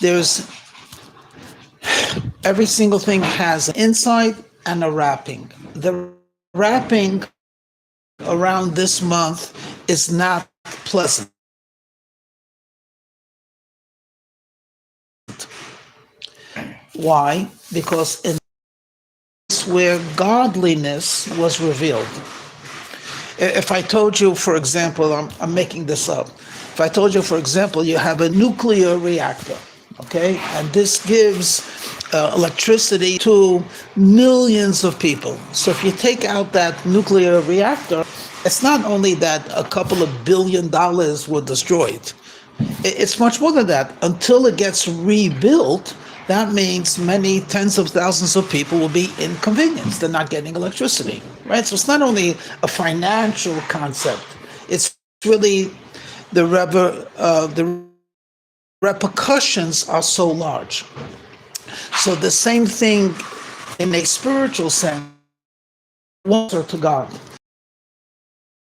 There's every single thing has an inside and a wrapping. The wrapping around this month is not pleasant. Why? Because in this where godliness was revealed. If I told you, for example, I'm making this up. If I told you, for example, you have a nuclear reactor, okay, and this gives electricity to millions of people. So if you take out that nuclear reactor, it's not only that a couple of $1 billion were destroyed. It's much more than that. Until it gets rebuilt, that means many tens of thousands of people will be inconvenienced. They're not getting electricity, right? So it's not only a financial concept. It's really the repercussions are so large. So the same thing in a spiritual sense, closer to God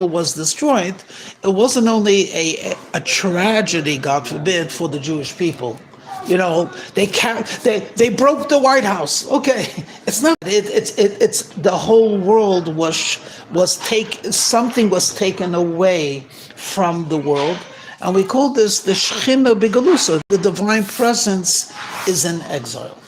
was destroyed. It wasn't only a tragedy, God forbid, for the Jewish people. You know, they broke the White House. Okay, it's not. It's the whole world something was taken away from the world, and we call this the Shechina Begalusa. The divine presence is in exile.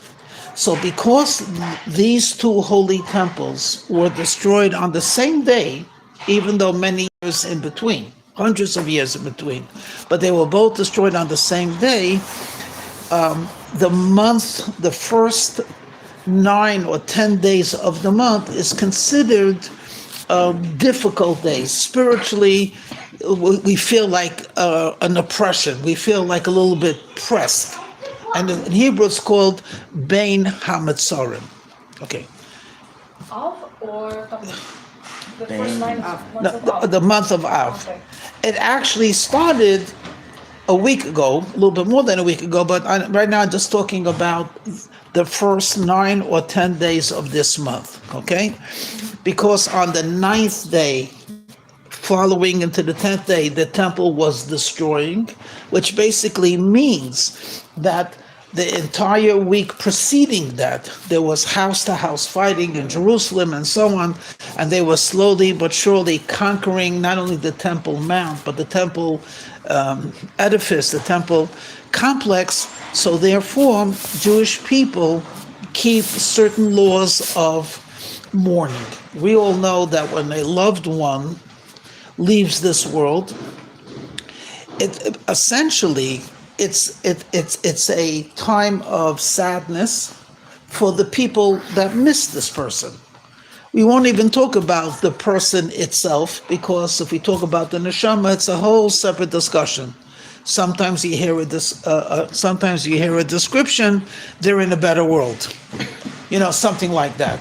So because these two holy temples were destroyed on the same day, even though many years in between, hundreds of years in between, but they were both destroyed on the same day. The first 9 or 10 days of the month is considered difficult days. Spiritually, we feel like an oppression. We feel like a little bit pressed. And in Hebrew, it's called Bein HaMetzarim. Okay. Av or the first 9 months of Av? The month of Av. Okay. It actually started a week ago, a little bit more than a week ago, but right now I'm just talking about the first 9 or 10 days of this month, okay? Because on the 9th day, following into the 10th day, the temple was destroying, which basically means that the entire week preceding that, there was house-to-house fighting in Jerusalem and so on, and they were slowly but surely conquering not only the Temple Mount, but the temple edifice, the temple complex. So therefore, Jewish people keep certain laws of mourning. We all know that when a loved one leaves this world, essentially it's a time of sadness for the people that miss this person. We won't even talk about the person itself, because if we talk about the neshama, it's a whole separate discussion. Sometimes you hear a description, they're in a better world, something like that.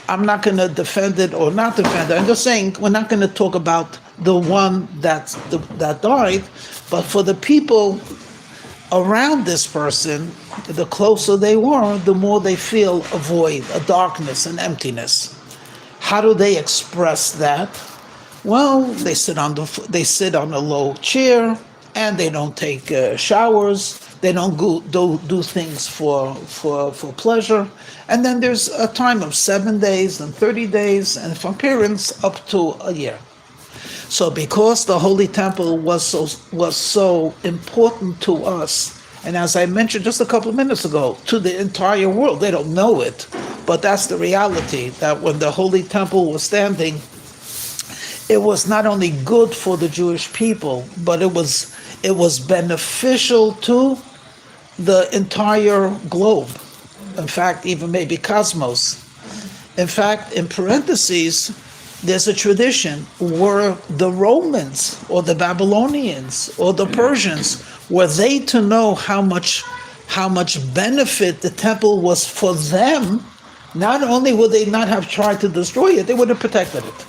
I'm not going to defend it or not defend it. I'm just saying we're not going to talk about the one that died, but for the people around this person, the closer they were, the more they feel a void, a darkness, an emptiness. How do they express that? Well, they sit on a low chair, and they don't take showers. They don't do things for pleasure. And then there's a time of 7 days and 30 days, and from parents up to a year. So because the Holy Temple was so important to us, and as I mentioned just a couple of minutes ago, to the entire world, they don't know it, but that's the reality, that when the Holy Temple was standing, it was not only good for the Jewish people, but it was beneficial to the entire globe. In fact, even maybe cosmos. In fact, in parentheses, there's a tradition where the Romans or the Babylonians or the Persians, were they to know how much benefit the temple was for them, not only would they not have tried to destroy it, they would have protected it.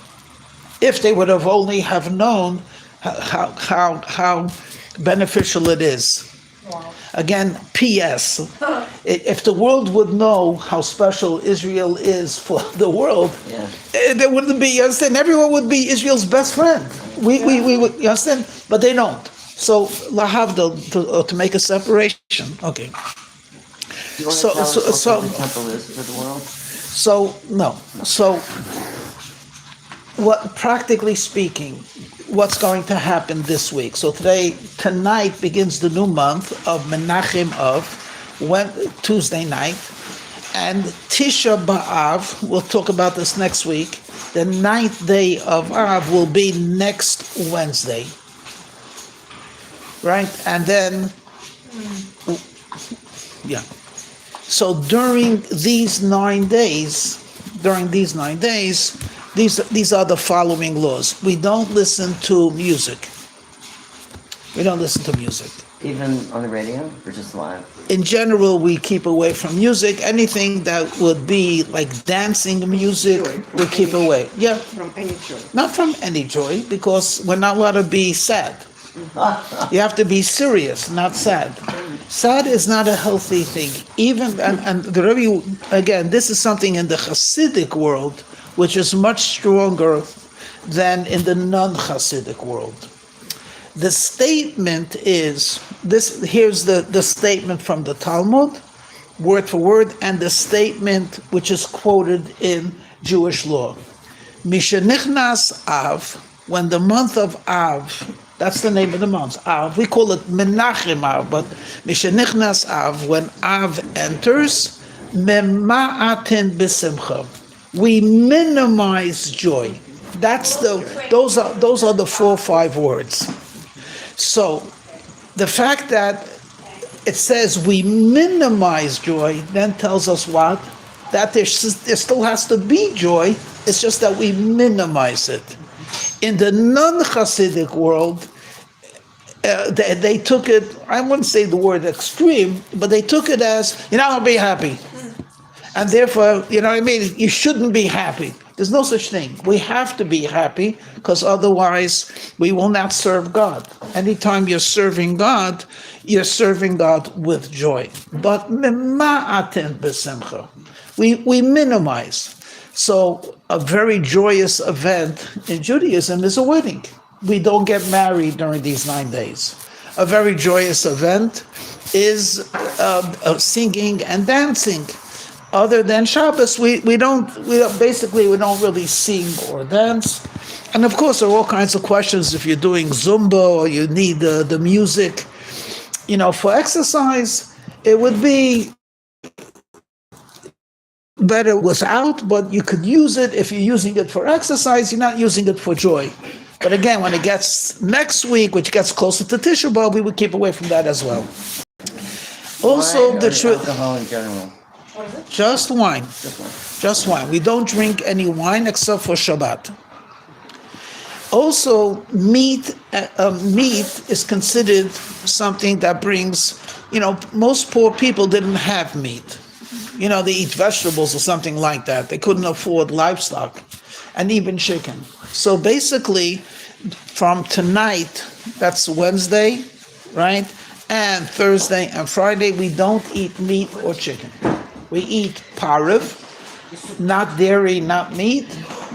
If they would have only have known how beneficial it is. Wow. Again, P.S. If the world would know how special Israel is for the world, there wouldn't be, you understand, everyone would be Israel's best friend. We would, you understand? But they don't. So lahavdil to make a separation. Okay. You want to So- tell so- us so- what the temple is to the world? So no. So what, practically speaking, what's going to happen this week? So tonight begins the new month of Menachem of Tuesday night, and Tisha B'Av. We'll talk about this next week. The 9th day of Av will be next Wednesday, right? And then, yeah. So during these 9 days, these are the following laws. We don't listen to music. We don't listen to music. Even on the radio or just live? In general, we keep away from music. Anything that would be like dancing music, we keep away. Yeah, From any joy. not from any joy, because we're not allowed to be sad. You have to be serious, not sad. Sad is not a healthy thing. Even and the Rebbe, again, this is something in the Hasidic world which is much stronger than in the non-Hasidic world. The statement is this. Here's the statement from the Talmud, word for word, and the statement which is quoted in Jewish law. Mishenichnas Av, when the month of Av, that's the name of the month, Av. We call it Menachem Av, but Mishenichnas Av, when Av enters, Mema'atin b'simcha. We minimize joy. Those are the 4 or 5 words. So the fact that it says we minimize joy then tells us what? That there still has to be joy. It's just that we minimize it. In the non-Hasidic world, they took it, I wouldn't say the word extreme, but they took it as, you're not going to be happy. And therefore, you know what I mean? You shouldn't be happy. There's no such thing. We have to be happy, because otherwise we will not serve God. Anytime you're serving God with joy. But mema'aten b'simcha. We minimize. So a very joyous event in Judaism is a wedding. We don't get married during these 9 days. A very joyous event is singing and dancing. Other than Shabbos, we don't really sing or dance. And of course, there are all kinds of questions if you're doing Zumba or you need the music. You know, for exercise, it would be better without, but you could use it. If you're using it for exercise, you're not using it for joy. But again, when it gets next week, which gets closer to Tisha B'Av, we would keep away from that as well. Also, Wine the or truth. alcohol in general? Just wine. Just one. Just wine. We don't drink any wine except for Shabbat. Also, meat is considered something that brings, most poor people didn't have meat. They eat vegetables or something like that. They couldn't afford livestock and even chicken. So basically, from tonight, that's Wednesday, right? And Thursday and Friday, we don't eat meat or chicken. We eat pariv, not dairy, not meat.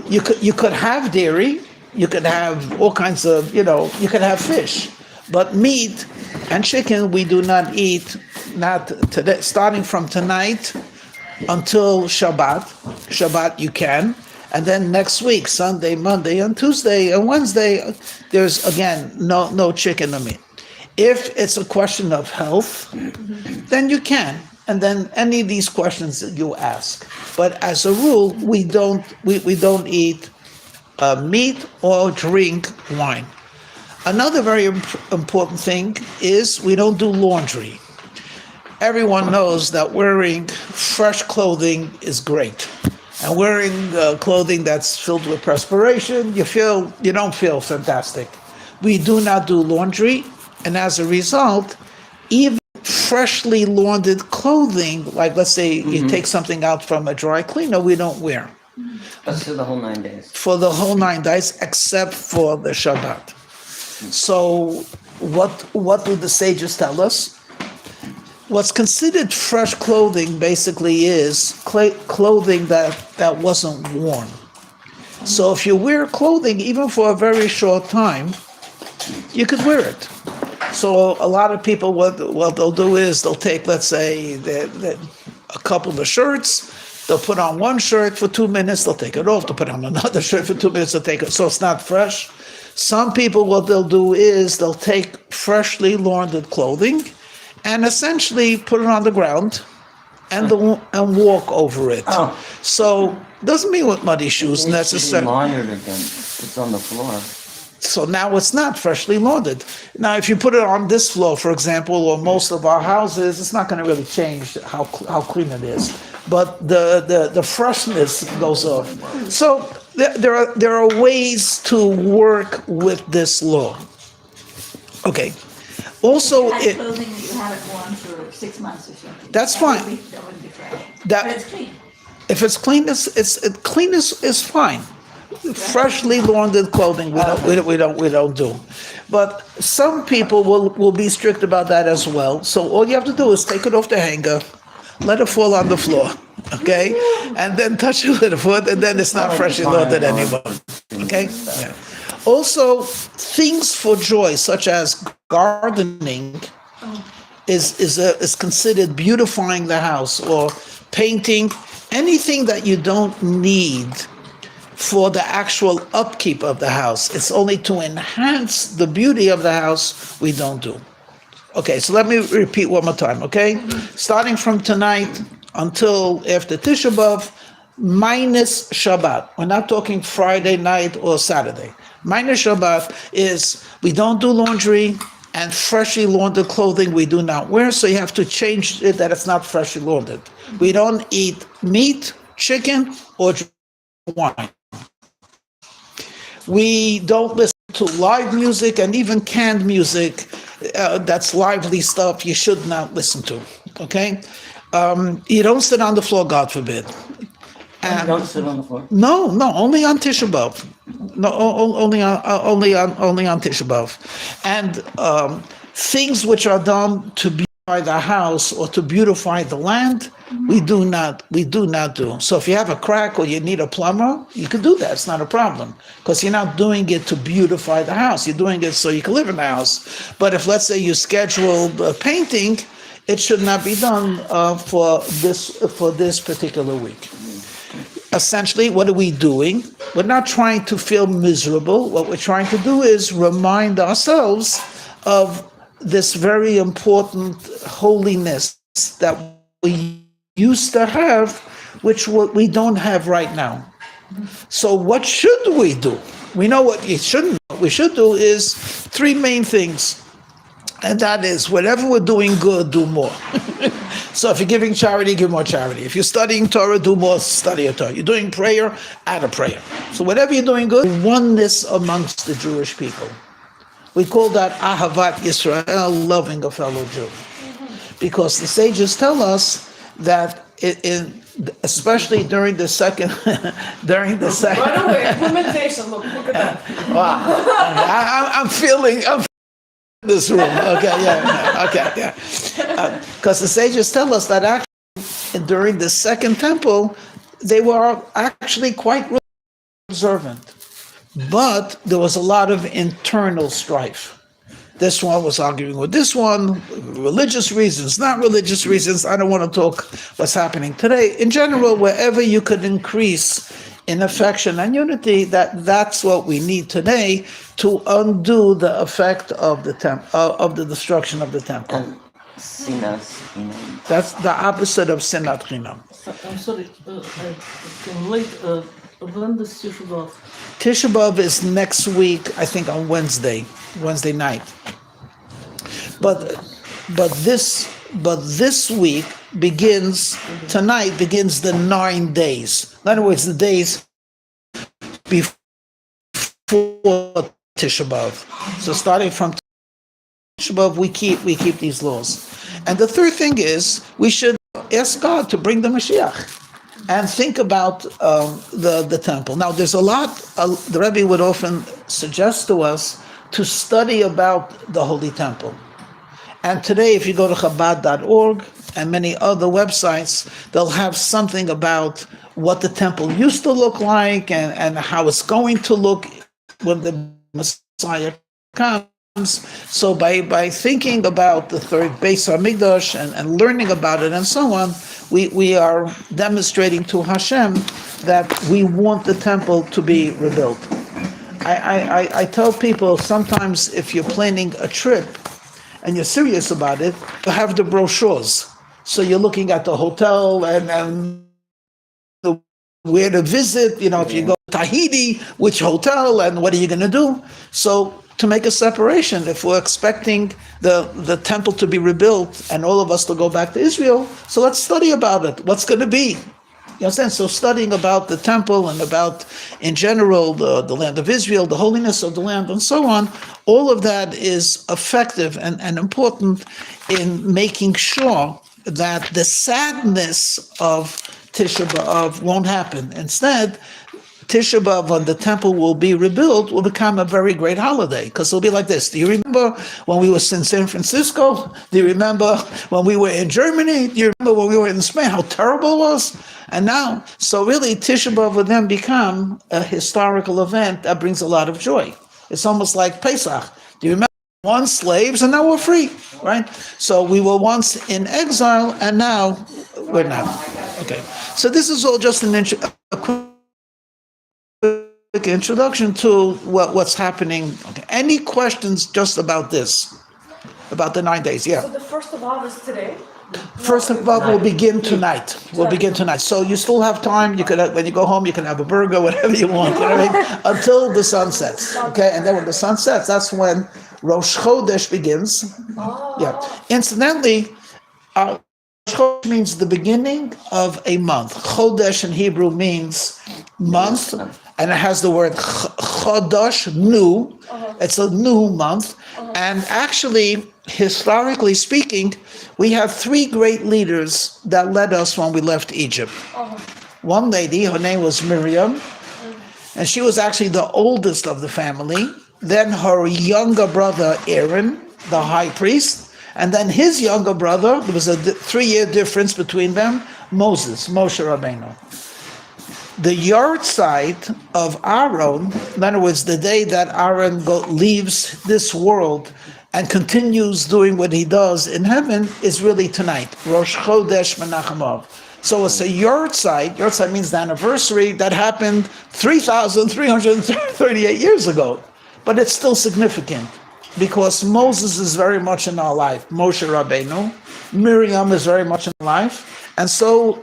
You could have dairy. You could have all kinds of, you could have fish. But meat and chicken, we do not eat, not today, starting from tonight until Shabbat. Shabbat you can. And then next week, Sunday, Monday, and Tuesday, and Wednesday, there's, again, no chicken or meat. If it's a question of health, then you can. And then any of these questions that you ask. But as a rule, we don't eat meat or drink wine. Another very important thing is we don't do laundry. Everyone knows that wearing fresh clothing is great. And wearing clothing that's filled with perspiration, you don't feel fantastic. We do not do laundry, and as a result, even freshly laundered clothing, like let's say you take something out from a dry cleaner, we don't wear. That's for the whole 9 days. For the whole 9 days, except for the Shabbat. So what do the sages tell us? What's considered fresh clothing basically is clothing that wasn't worn. So if you wear clothing, even for a very short time, you could wear it. So a lot of people, what they'll do is they'll take, let's say, a couple of shirts. They'll put on one shirt for 2 minutes. They'll take it off. They'll put on another shirt for 2 minutes. They'll take it. So it's not fresh. Some people, what they'll do is they'll take freshly laundered clothing and essentially put it on the ground and walk over it. Oh. So doesn't mean with muddy shoes It needs to be necessarily. laundered again. It's on the floor. So now it's not freshly laundered. Now, if you put it on this floor, for example, or most of our houses, it's not going to really change how clean it is. But the freshness goes off. So there are ways to work with this law. Okay. Also, Had clothing that you haven't worn for 6 months or something. That's That fine. wouldn't be fresh. That- But it's clean. if it's clean, clean is fine. Freshly laundered clothing, we don't do. But some people will be strict about that as well. So all you have to do is take it off the hanger, let it fall on the floor, okay, and then touch it with a foot, and then it's not freshly laundered anymore. Okay. Yeah. Also, things for joy, such as gardening, is considered beautifying the house, or painting. Anything that you don't need for the actual upkeep of the house, it's only to enhance the beauty of the house, we don't do. Okay, so let me repeat one more time, okay? Starting from tonight until after Tisha B'Av, minus Shabbat. We're not talking Friday night or Saturday. Minus Shabbat is we don't do laundry, and freshly laundered clothing we do not wear, so you have to change it that it's not freshly laundered. We don't eat meat, chicken, or wine. We don't listen to live music, and even canned music that's lively stuff you should not listen to, okay? You don't sit on the floor, God forbid. You don't sit on the floor. No, only on Tisha B'Av. No, only on Tisha B'Av. And things which are done to beautify the house or to beautify the land, we do not do. So if you have a crack or you need a plumber, you can do that. It's not a problem, because you're not doing it to beautify the house. You're doing it so you can live in the house. But if, let's say, you scheduled painting, it should not be done for this particular week. Essentially, what are we doing? We're not trying to feel miserable. What we're trying to do is remind ourselves of this very important holiness that we used to have, which we don't have right now. So what should we do? We know what you shouldn't. What we should do is 3 main things. And that is, whatever we're doing good, do more. So if you're giving charity, give more charity. If you're studying Torah, do more study of Torah. You're doing prayer, add a prayer. So whatever you're doing good, oneness amongst the Jewish people. We call that Ahavat Yisrael, loving a fellow Jew. Because the sages tell us that especially during the second, Right away, implementation. Look at that. wow, I'm feeling this room. Okay, yeah. Because the sages tell us that actually during the second temple, they were actually quite observant. But there was a lot of internal strife. This one was arguing with this one, religious reasons, not religious reasons. I don't want to talk what's happening today. In general, wherever you could increase in affection and unity, that's what we need today to undo the effect of the of the destruction of the temple. And sinas, That's the opposite of sinat chinam. I'm sorry, I came late. When does Tisha B'Av? Tisha B'Av is next week, I think on Wednesday night. But this week tonight begins the 9 days. In other words, the days before Tisha B'Av. So starting from Tisha B'Av, we keep these laws. And the third thing is, we should ask God to bring the Mashiach and think about the temple. Now, there's a lot, the Rebbe would often suggest to us to study about the Holy Temple. And today, if you go to Chabad.org and many other websites, they'll have something about what the temple used to look like and how it's going to look when the Messiah comes. So by thinking about the third Beis Hamikdash and learning about it and so on, we are demonstrating to Hashem that we want the temple to be rebuilt. I tell people sometimes if you're planning a trip and you're serious about it, you have the brochures. So you're looking at the hotel and where to visit, if you go to Tahiti, which hotel and what are you going to do? So to make a separation, if we're expecting the temple to be rebuilt and all of us to go back to Israel, so let's study about it. What's going to be? You understand? So studying about the temple and about, in general, the land of Israel, the holiness of the land, and so on, all of that is effective and important in making sure that the sadness of Tisha B'Av won't happen. Instead, Tisha B'Av, when the temple will be rebuilt, will become a very great holiday, because it'll be like this. Do you remember when we were in San Francisco? Do you remember when we were in Germany? Do you remember when we were in Spain, how terrible it was? And now, so really, Tisha B'Av will then become a historical event that brings a lot of joy. It's almost like Pesach. Do you remember? Once slaves, and now we're free, right? So we were once in exile, and now we're not. Okay, so this is all just a quick introduction to what's happening. Okay. Any questions just about this, about the 9 days? Yeah. So the 1st of August is today? First of all, we'll begin tonight. We'll begin tonight. So you still have time. You could, when you go home, you can have a burger, whatever you want, you know what I mean? Until the sun sets. Okay, and then when the sun sets, that's when Rosh Chodesh begins. Oh. Yeah. Incidentally, Rosh Chodesh means the beginning of a month. Chodesh in Hebrew means month, and it has the word Chodesh, new. It's a new month. And actually, historically speaking, we have three great leaders that led us when we left Egypt. One lady, her name was Miriam, and she was actually the oldest of the family. Then her younger brother, Aaron, the high priest, and then his younger brother, there was a 3-year difference between them, Moshe Rabbeinu. The yard side of Aaron, in other words, the day that Aaron leaves this world and continues doing what he does in heaven, is really tonight, Rosh Chodesh Menachem Av. So it's a yard side. Yard side means the anniversary that happened 3,338 years ago. But it's still significant because Moses is very much in our life. Moshe Rabbeinu, Miriam is very much in our life, and so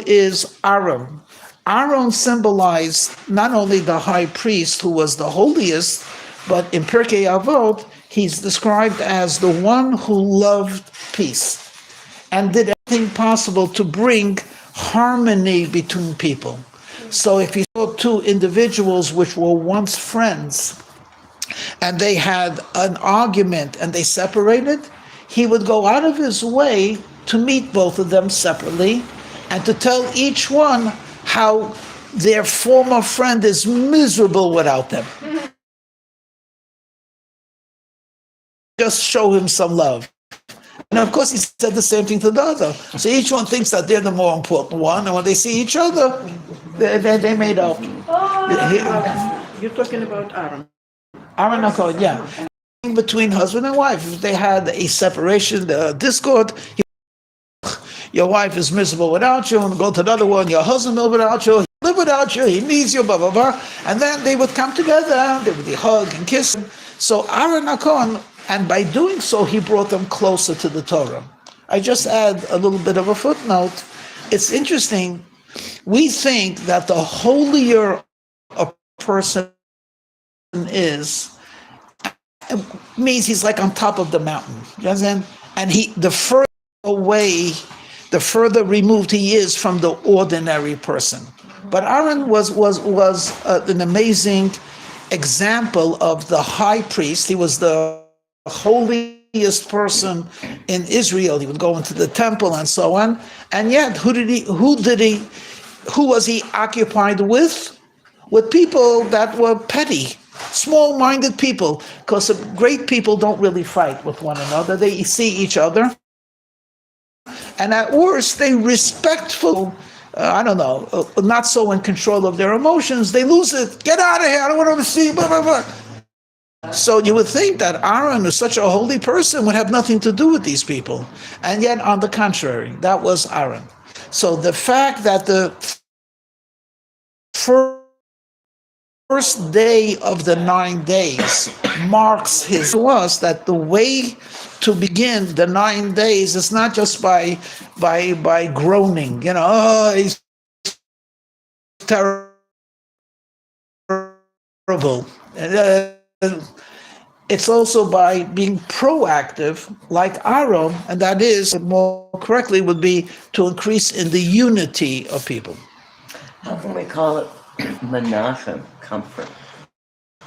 is Aaron. Aaron symbolized not only the high priest who was the holiest, but in Pirkei Avot, he's described as the one who loved peace and did everything possible to bring harmony between people. So if you saw two individuals which were once friends and they had an argument and they separated, he would go out of his way to meet both of them separately and to tell each one how their former friend is miserable without them. Just show him some love. And of course, he said the same thing to the other. So each one thinks that they're the more important one, and when they see each other, they made up. You're talking about Aaron. Aaron Cohen, yeah. Between husband and wife, if they had a separation, discord, your wife is miserable without you, and go to another one, your husband is without you, he live without you, he needs you, blah, blah, blah. And then they would come together, they would hug and kiss. So Aaron Cohen, and by doing so, he brought them closer to the Torah. I just add a little bit of a footnote. It's interesting. We think that the holier a person is, means he's like on top of the mountain. You understand? And the further away, the further removed he is from the ordinary person. But Aaron was an amazing example of the high priest. He was the holiest person in Israel. He would go into the temple and so on. And yet, who was he occupied with? With people that were petty, small-minded people, because great people don't really fight with one another. They see each other. And at worst, they respectful, not so in control of their emotions. They lose it. Get out of here. I don't want to see, blah, blah, blah. So you would think that Aaron, who's such a holy person, would have nothing to do with these people. And yet, on the contrary, that was Aaron. So the fact that the first day of the 9 days marks his to us that the way to begin the 9 days is not just by groaning, oh, he's terrible. It's also by being proactive, like Aaron, and that is, more correctly, would be to increase in the unity of people. How can we call it Menachem, comfort?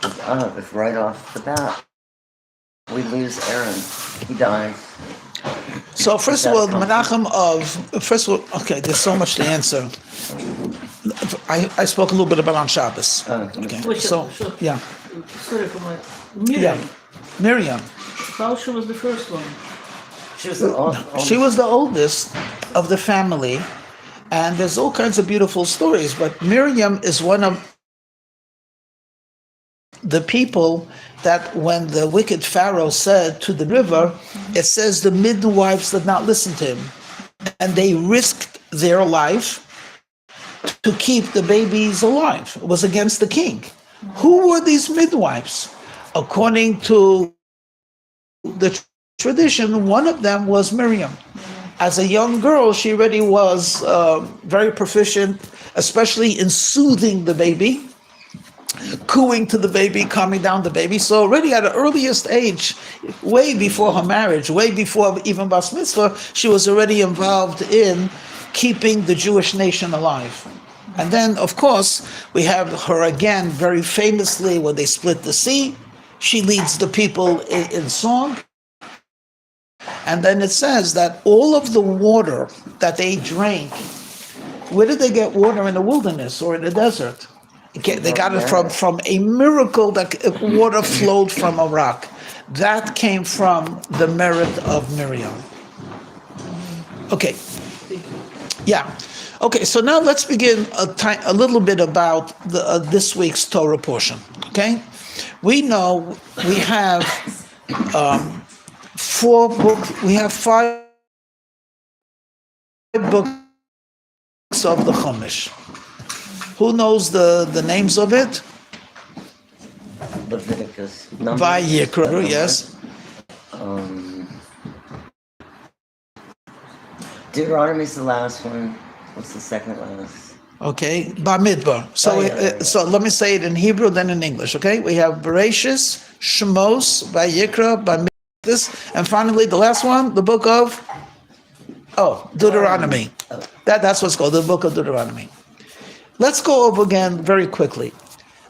If right off the bat we lose Aaron, he dies. So first of all, okay, there's so much to answer. I spoke a little bit about on Shabbos. Okay, so yeah. Sorry for my Miriam. Yeah, Miriam. How she was the first one? She was the She was the oldest of the family, and there's all kinds of beautiful stories. But Miriam is one of the people that when the wicked Pharaoh said to the river, it says the midwives did not listen to him, and they risked their life to keep the babies alive. It was against the king. Who were these midwives? According to the tradition, one of them was Miriam. As a young girl, she already was very proficient, especially in soothing the baby, cooing to the baby, calming down the baby. So already at the earliest age, way before her marriage, way before even Bas Mitzvah, she was already involved in keeping the Jewish nation alive. And then, of course, we have her again very famously when they split the sea. She leads the people in song. And then it says that all of the water that they drank, where did they get water in the wilderness or in the desert? They got it from a miracle that water flowed from a rock. That came from the merit of Miriam. Okay. Yeah. Okay, so now let's begin a little bit about this week's Torah portion. Okay? We know we have 4 books, we have 5 books of the Chumash. Who knows the names of it? Leviticus. Vayikra, yes. Deuteronomy's the last one. What's the second last? Okay, Bamidbar. So, so let me say it in Hebrew, then in English. Okay, we have Bereshis, Shemos, Vayikra, Bamidbar, and finally the last one, the book of Deuteronomy. That's what's called the book of Deuteronomy. Let's go over again very quickly.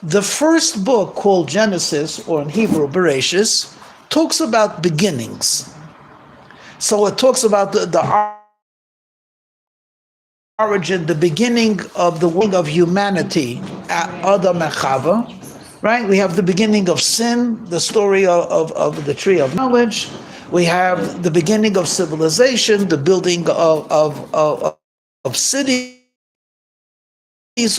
The first book, called Genesis, or in Hebrew Bereshis, talks about beginnings. So it talks about the origin, the beginning of the world of humanity, Adam and Chava, right? We have the beginning of sin, the story of the tree of knowledge. We have the beginning of civilization, the building of cities.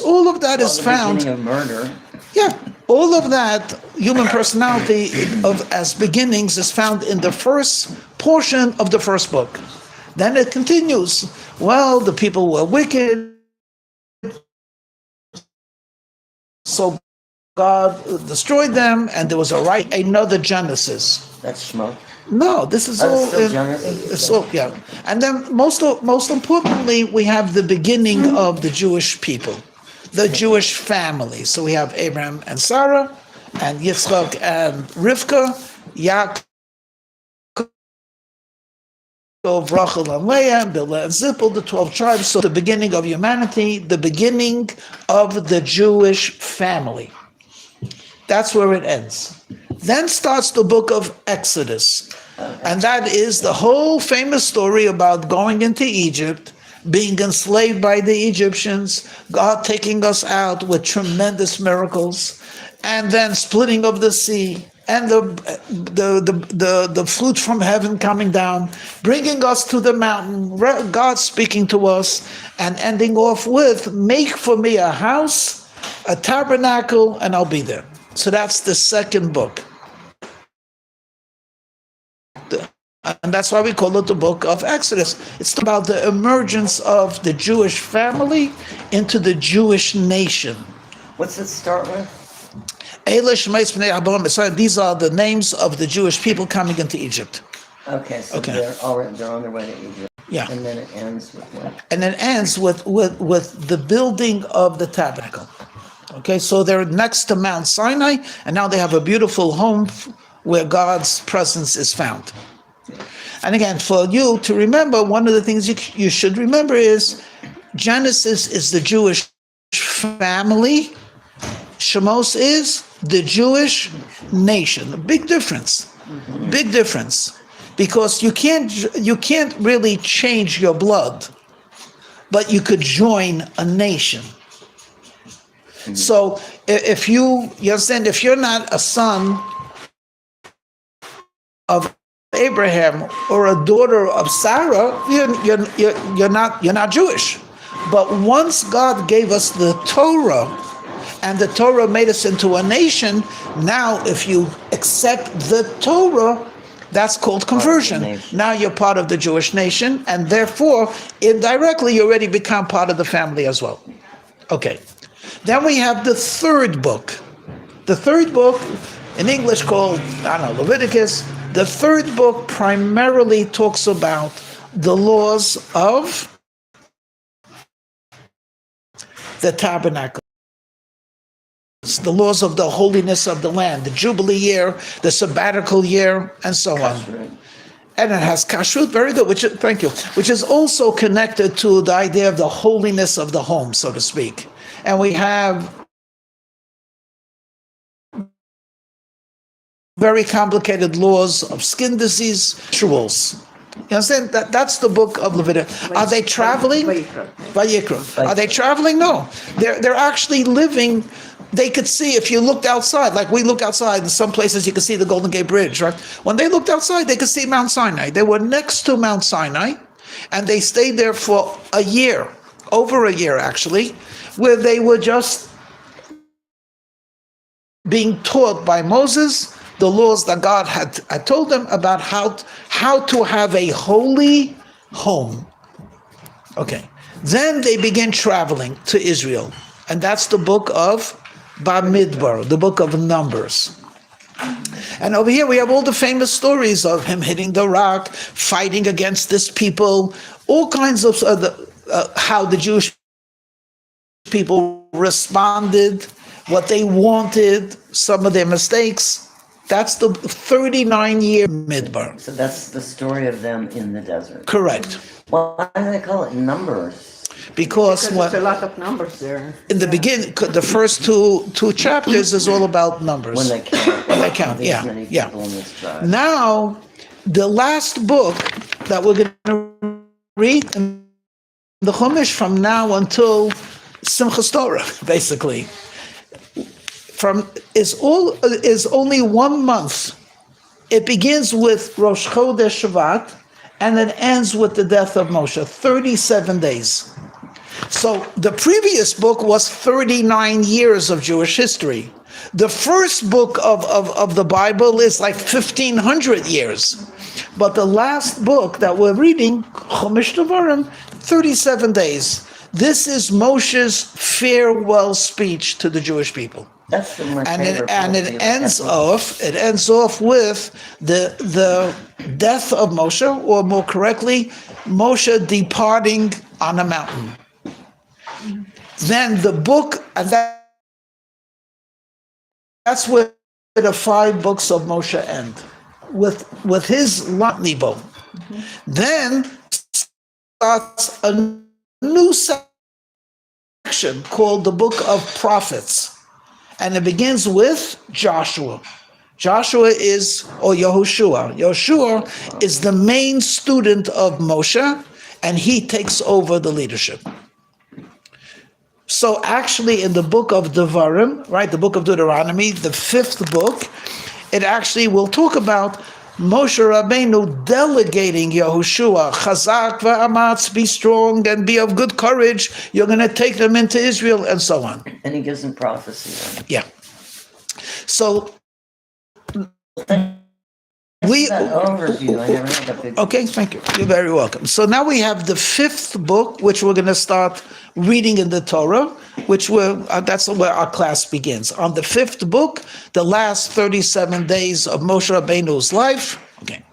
All of that is found. The beginning of murder. Yeah, all of that human personality as beginnings is found in the first portion of the first book. Then it continues. Well, the people were wicked, so God destroyed them, and there was another Genesis. That's Shmo. No, this is all. Genesis. Yeah, and then most importantly, we have the beginning of the Jewish people, the Jewish family. So we have Abraham and Sarah, and Yitzchak and Rivka, Yaakov, Rachel and Leah, and Bilhah and Zippor, the 12 tribes. So the beginning of humanity, the beginning of the Jewish family. That's where it ends. Then starts the book of Exodus. And that is the whole famous story about going into Egypt, being enslaved by the Egyptians, God taking us out with tremendous miracles, and then splitting of the sea, and the fruit from heaven coming down, bringing us to the mountain, God speaking to us, and ending off with, make for me a house, a tabernacle, and I'll be there. So that's the second book. And that's why we call it the book of Exodus. It's about the emergence of the Jewish family into the Jewish nation. What's it start with? These are the names of the Jewish people coming into Egypt. Okay, so Okay. they're on their way to Egypt. Yeah. And then it ends with what? And it ends with the building of the tabernacle. Okay, so they're next to Mount Sinai, and now they have a beautiful home where God's presence is found. And again, for you to remember, one of the things you should remember is Genesis is the Jewish family. Shemos is the Jewish nation. A big difference. Big difference. Because you can't really change your blood, but you could join a nation. So if you understand, if you're not a son of Abraham or a daughter of Sarah, you're not Jewish. But once God gave us the Torah, and the Torah made us into a nation, now if you accept the Torah, that's called conversion. Now you're part of the Jewish nation, and therefore, indirectly, you already become part of the family as well. Okay. Then we have the third book. The third book, in English called, Leviticus. The third book primarily talks about the laws of the tabernacle, the laws of the holiness of the land, the Jubilee year, the sabbatical year, and so on. And it has kashrut, very good, thank you, which is also connected to the idea of the holiness of the home, so to speak. And we have very complicated laws of skin disease, rituals. You understand? That's the book of Leviticus. Are they traveling? Vayikra. Are they traveling? No. They're actually living. They could see, if you looked outside, like we look outside, in some places you can see the Golden Gate Bridge, right? When they looked outside, they could see Mount Sinai. They were next to Mount Sinai, and they stayed there for a year, over a year actually, where they were just being taught by Moses the laws that God had told them about how to have a holy home. Okay. Then they began traveling to Israel. And that's the book of Bamidbar, the book of Numbers. And over here we have all the famous stories of him hitting the rock, fighting against this people, all kinds of how the Jewish people responded, what they wanted, some of their mistakes. That's the 39-year Midbar. So that's the story of them in the desert. Correct. Why do they call it Numbers? Because there's a lot of numbers there. In the beginning, the first two chapters is all about numbers. When they count. When they count, There's yeah, many yeah. people in this tribe. Now, the last book that we're going to read in the Chumash from now until Simchas Torah, basically, is only 1 month. It begins with Rosh Chodesh Shvat, and it ends with the death of Moshe, 37 days. So the previous book was 39 years of Jewish history. The first book of the Bible is like 1,500 years. But the last book that we're reading, Chumash Devarim, 37 days. This is Moshe's farewell speech to the Jewish people. That's my And favorite it ends off with the death of Moshe, or more correctly, Moshe departing on a mountain. Then the book, and that's where the 5 books of Moshe end, with his Latnibo. Mm-hmm. Then starts a new section called the Book of Prophets. And it begins with Joshua. Joshua or Yehoshua. Yehoshua is the main student of Moshe, and he takes over the leadership. So actually in the book of Devarim, right, the book of Deuteronomy, the 5th book, it actually will talk about Moshe Rabbeinu delegating Yehoshua, Chazak v'amatz, be strong and be of good courage, you're going to take them into Israel, and so on. And he gives them prophecy. Yeah. So We That overview, I never had a big. Okay, thank you. You're very welcome. So now we have the fifth book, which we're going to start reading in the Torah, that's where our class begins. On the fifth book, the last 37 days of Moshe Rabbeinu's life. Okay.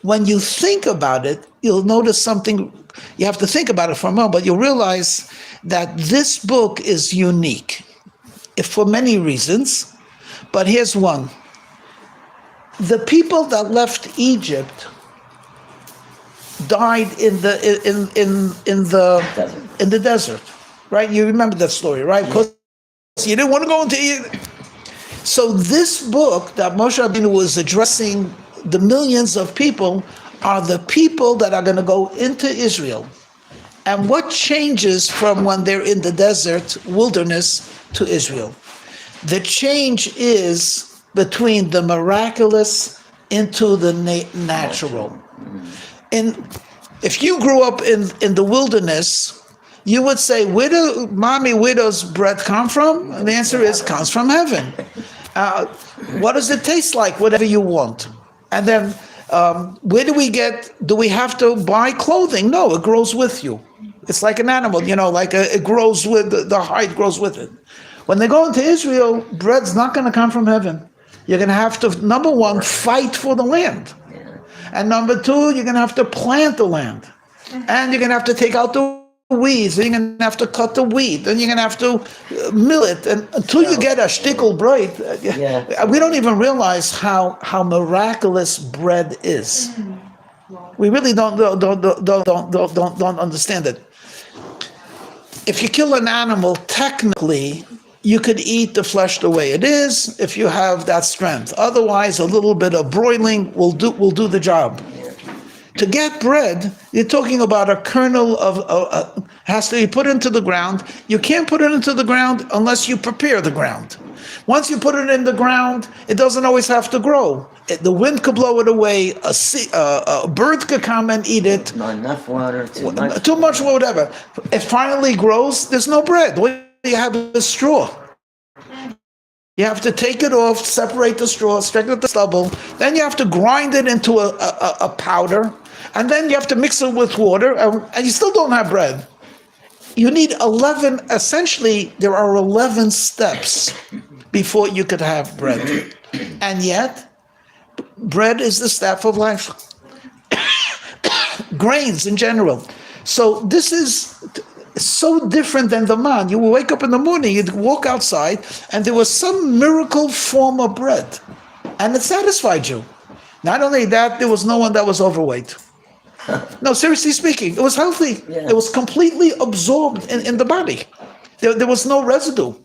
When you think about it, you'll notice something. You have to think about it for a moment, but you'll realize that this book is unique for many reasons. But here's one. The people that left Egypt died in the desert, right? You remember that story, right? Because you didn't want to go into Egypt. So this book that Moshe Rabbeinu was addressing the millions of people are the people that are going to go into Israel. And what changes from when they're in the desert wilderness to Israel? The change is between the miraculous into the natural. And if you grew up in the wilderness, you would say, where does bread come from? And the answer is, comes from heaven. What does it taste like? Whatever you want. And then, where do we have to buy clothing? No, it grows with you. It's like an animal, it grows with, the hide grows with it. When they go into Israel, bread's not going to come from heaven. You're going to have to, number one, fight for the land. And number two, you're going to have to plant the land. And you're going to have to take out the weeds. And you're going to have to cut the wheat. Then you're going to have to mill it. And until you get a shtickel bread, we don't even realize how miraculous bread is. We really don't understand it. If you kill an animal, technically, you could eat the flesh the way it is if you have that strength. Otherwise, a little bit of broiling will do the job. To get bread, you're talking about a kernel has to be put into the ground. You can't put it into the ground unless you prepare the ground. Once you put it in the ground, it doesn't always have to grow. The wind could blow it away. A bird could come and eat it. Not enough water, too much, whatever. It finally grows. There's no bread. What you have is straw. You have to take it off, separate the straw, separate the stubble. Then you have to grind it into a powder. And then you have to mix it with water. And you still don't have bread. You need 11, essentially, there are 11 steps before you could have bread. And yet, bread is the staff of life. Grains in general. So this is so different than the man. You would wake up in the morning, you'd walk outside, and there was some miracle form of bread. And it satisfied you. Not only that, there was no one that was overweight. No, seriously speaking, it was healthy. Yeah. It was completely absorbed in the body. There was no residue.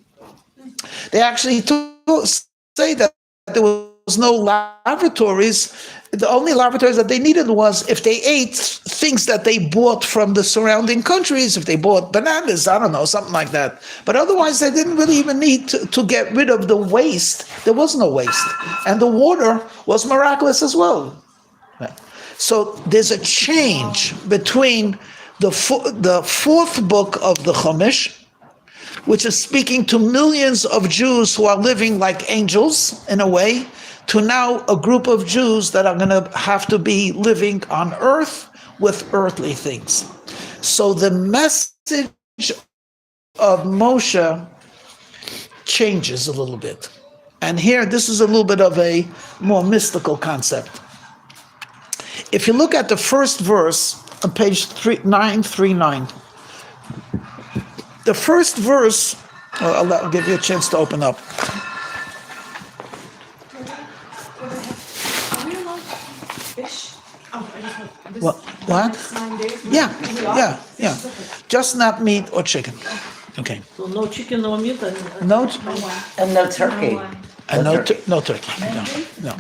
They actually say that there was no laboratories. The only laboratories that they needed was if they ate things that they bought from the surrounding countries, if they bought bananas, I don't know, something like that. But otherwise, they didn't really even need to get rid of the waste. There was no waste. And the water was miraculous as well. So there's a change between the fourth book of the Chumash, which is speaking to millions of Jews who are living like angels, in a way, to now a group of Jews that are going to have to be living on earth with earthly things. So the message of Moshe changes a little bit. And here, this is a little bit of a more mystical concept. If you look at the first verse on page 939, the first verse, I'll give you a chance to open up. What? Yeah. Just not meat or chicken. Okay. So no chicken, no meat, and no turkey. No turkey. No.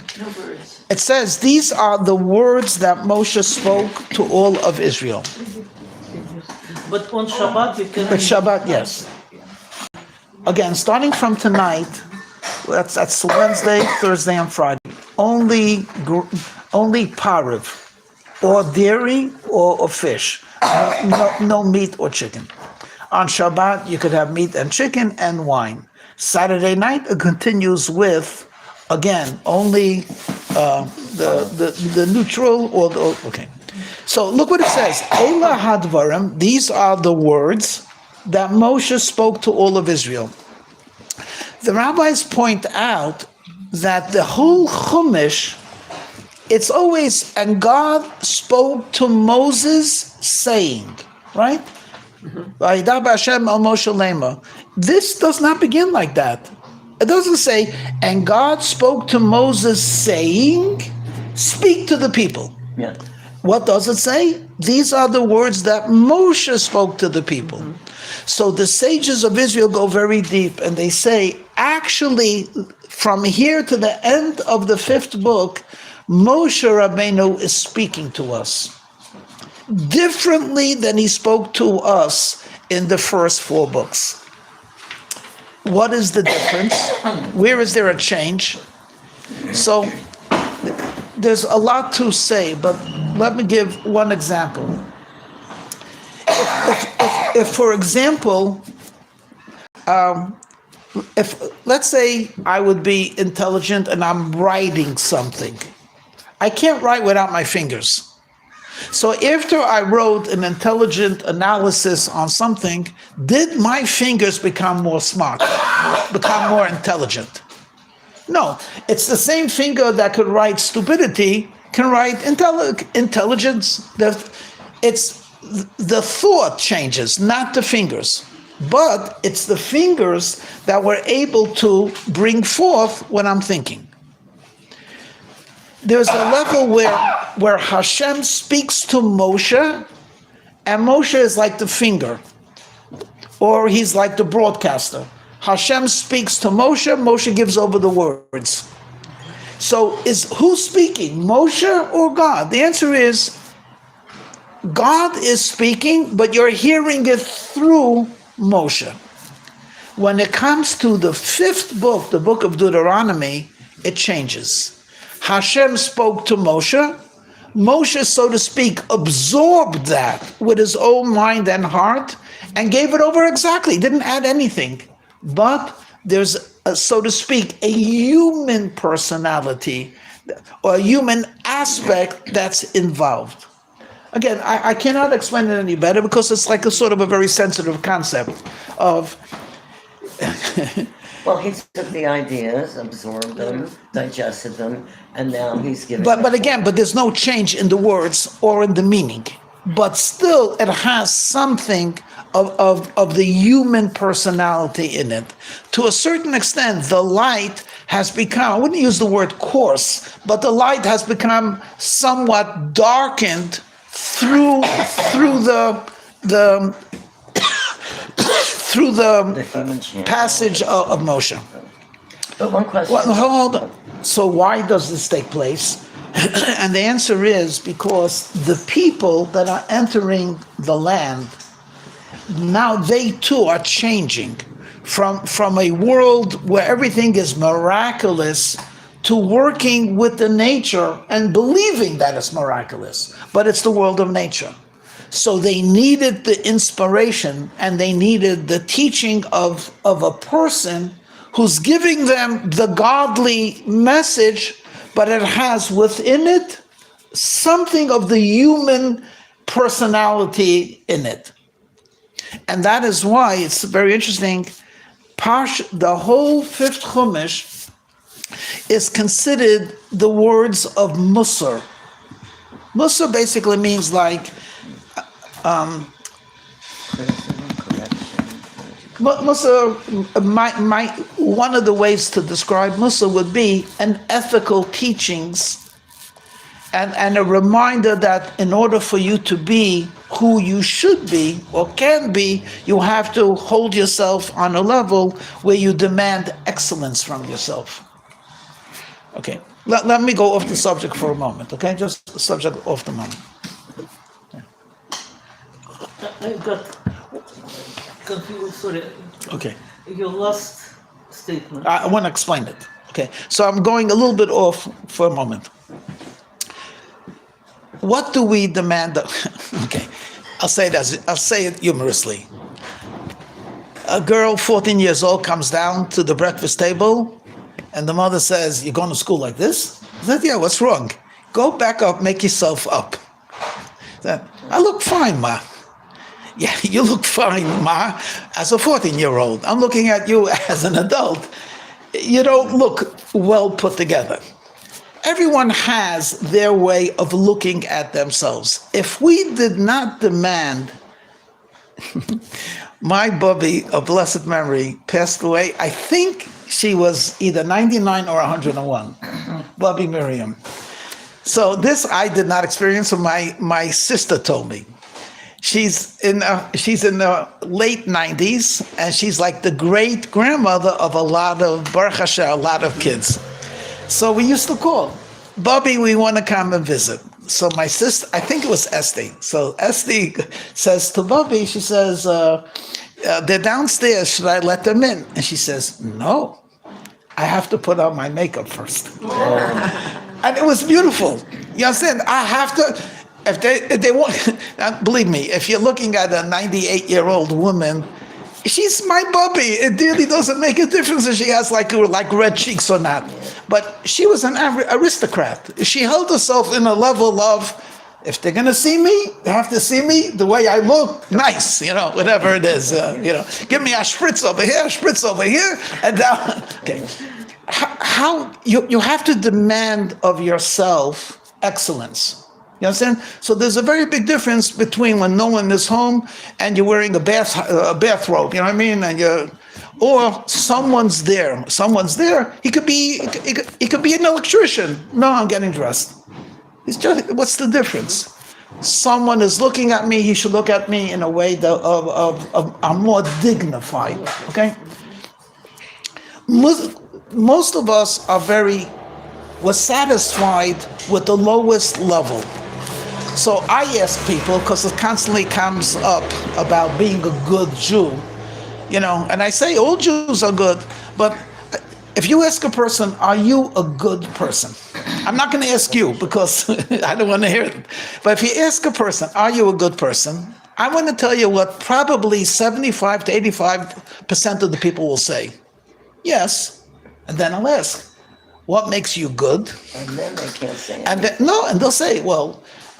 It says, these are the words that Moshe spoke to all of Israel. But on Shabbat you can. But Shabbat, yes. Again, starting from tonight, that's Wednesday, Thursday, and Friday. Only pariv, or dairy, or fish. No meat or chicken. On Shabbat, you could have meat and chicken and wine. Saturday night, it continues with Again, only the neutral or the, okay. So look what it says. Ela hadvarim, these are the words that Moshe spoke to all of Israel. The rabbis point out that the whole Chumash, it's always, and God spoke to Moses saying, right? Vayidar Hashem el Moshe lema. This does not begin like that. It doesn't say, and God spoke to Moses saying, speak to the people. Yeah. What does it say? These are the words that Moshe spoke to the people. So the sages of Israel go very deep and they say, actually, from here to the end of the 5th book, Moshe Rabbeinu is speaking to us differently than he spoke to us in the first 4 books. What is the difference? Where is there a change? So there's a lot to say, but let me give one example. If for example, if let's say I would be intelligent and I'm writing something, I can't write without my fingers. So after I wrote an intelligent analysis on something, did my fingers become more smart, become more intelligent? No, it's the same finger that could write stupidity, can write intelligence. It's the thought changes, not the fingers. But it's the fingers that were able to bring forth what I'm thinking. There's a level where Hashem speaks to Moshe, and Moshe is like the finger, or he's like the broadcaster. Hashem speaks to Moshe, Moshe gives over the words. So who's speaking, Moshe or God? The answer is, God is speaking, but you're hearing it through Moshe. When it comes to the 5th book, the book of Deuteronomy, it changes. Hashem spoke to Moshe. Moshe, so to speak, absorbed that with his own mind and heart and gave it over exactly, didn't add anything. But there's, so to speak, a human personality or a human aspect that's involved. Again, I cannot explain it any better because it's like a sort of a very sensitive concept of... Well, he took the ideas, absorbed them, digested them, and now he's giving... But there's no change in the words or in the meaning. But still, it has something of the human personality in it. To a certain extent, the light has become, I wouldn't use the word coarse, but the light has become somewhat darkened through the passage of Moshe. But one question. Well, hold on. So why does this take place? And the answer is because the people that are entering the land, now they too are changing from a world where everything is miraculous to working with the nature and believing that it's miraculous, but it's the world of nature. So they needed the inspiration and they needed the teaching of a person who's giving them the godly message, but it has within it something of the human personality in it. And that is why it's very interesting. The whole 5th Chumash is considered the words of Musar. Musar basically means like Musar, one of the ways to describe Musar would be an ethical teachings and a reminder that in order for you to be who you should be or can be, you have to hold yourself on a level where you demand excellence from yourself. Okay, let me go off the subject for a moment, okay? Just the subject off the moment. I got confused, sorry. Okay. Your last statement. I want to explain it. Okay, so I'm going a little bit off for a moment. What do we demand? Okay, I'll say it humorously. A girl, 14 years old, comes down to the breakfast table And the mother says, "You're going to school like this?" I said, "Yeah, what's wrong? Go back up, make yourself up." I said, "I look fine, Ma." "Yeah, you look fine, Ma, as a 14-year-old. I'm looking at you as an adult. You don't look well put together." Everyone has their way of looking at themselves. If we did not demand, my Bubby, of blessed memory, passed away. I think she was either 99 or 101, Bubby Miriam. So this I did not experience, so my sister told me. She's in the late 90s, and she's like the great grandmother of a lot of Baruch Hashem, a lot of kids. So we used to call, "Bubby, we want to come and visit." So my sister, I think it was Esty. So Esty says to Bubby, she says, "They're downstairs. Should I let them in?" And she says, "No, I have to put on my makeup first." And it was beautiful. You understand? I have to. If they want, believe me, if you're looking at a 98-year-old woman, she's my Bubby. It really doesn't make a difference if she has like red cheeks or not. But she was an aristocrat. She held herself in a level of, if they're gonna see me, they have to see me the way I look, nice, whatever it is, Give me a spritz over here, and down. Okay, how you have to demand of yourself excellence. You understand? So there's a very big difference between when no one is home and you're wearing a bathrobe, you know what I mean? And or someone's there. Someone's there. He could be an electrician. "No, I'm getting dressed." It's just, what's the difference? Someone is looking at me. He should look at me in a way that I'm more dignified. Okay. Most of us we're satisfied with the lowest level. So I ask people, because it constantly comes up about being a good Jew, and I say all Jews are good, but if you ask a person, "Are you a good person?" I'm not going to ask you because I don't want to hear it. But if you ask a person, "Are you a good person?" I want to tell you what probably 75 to 85% of the people will say. Yes. And then I'll ask, "What makes you good?" And then they can't say it. And and they'll say, "Well,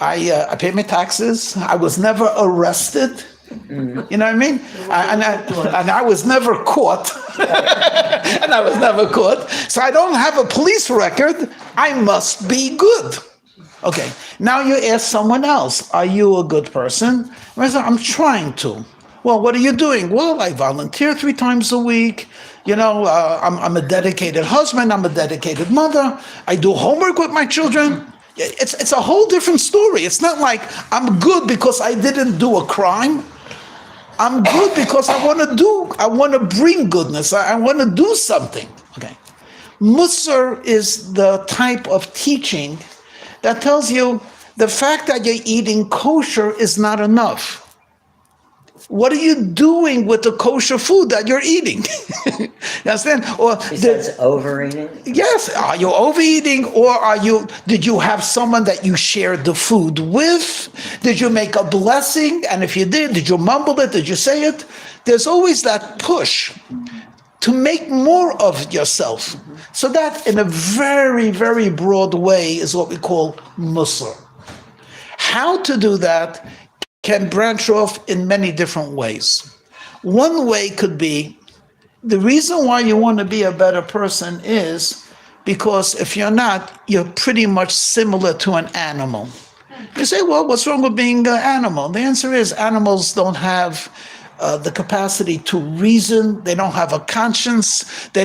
I pay my taxes. I was never arrested." You know what I mean? And I was never caught. And I was never caught. So I don't have a police record. I must be good. Okay. Now you ask someone else, "Are you a good person?" And I say, "I'm trying to." "Well, what are you doing?" "Well, I volunteer 3 times a week. I'm a dedicated husband. I'm a dedicated mother. I do homework with my children." It's a whole different story. It's not like I'm good because I didn't do a crime. I'm good because I want to bring goodness. I want to do something. Okay. Musar is the type of teaching that tells you the fact that you're eating kosher is not enough. What are you doing with the kosher food that you're eating? You understand? Or Besides overeating? Yes. Are you overeating, or did you have someone that you shared the food with? Did you make a blessing? And if you did you mumble it? Did you say it? There's always that push to make more of yourself. So that, in a very, very broad way, is what we call musar. How to do that can branch off in many different ways. One way could be, the reason why you want to be a better person is because if you're not, you're pretty much similar to an animal. You say, "Well, what's wrong with being an animal?" The answer is animals don't have the capacity to reason. They don't have a conscience. They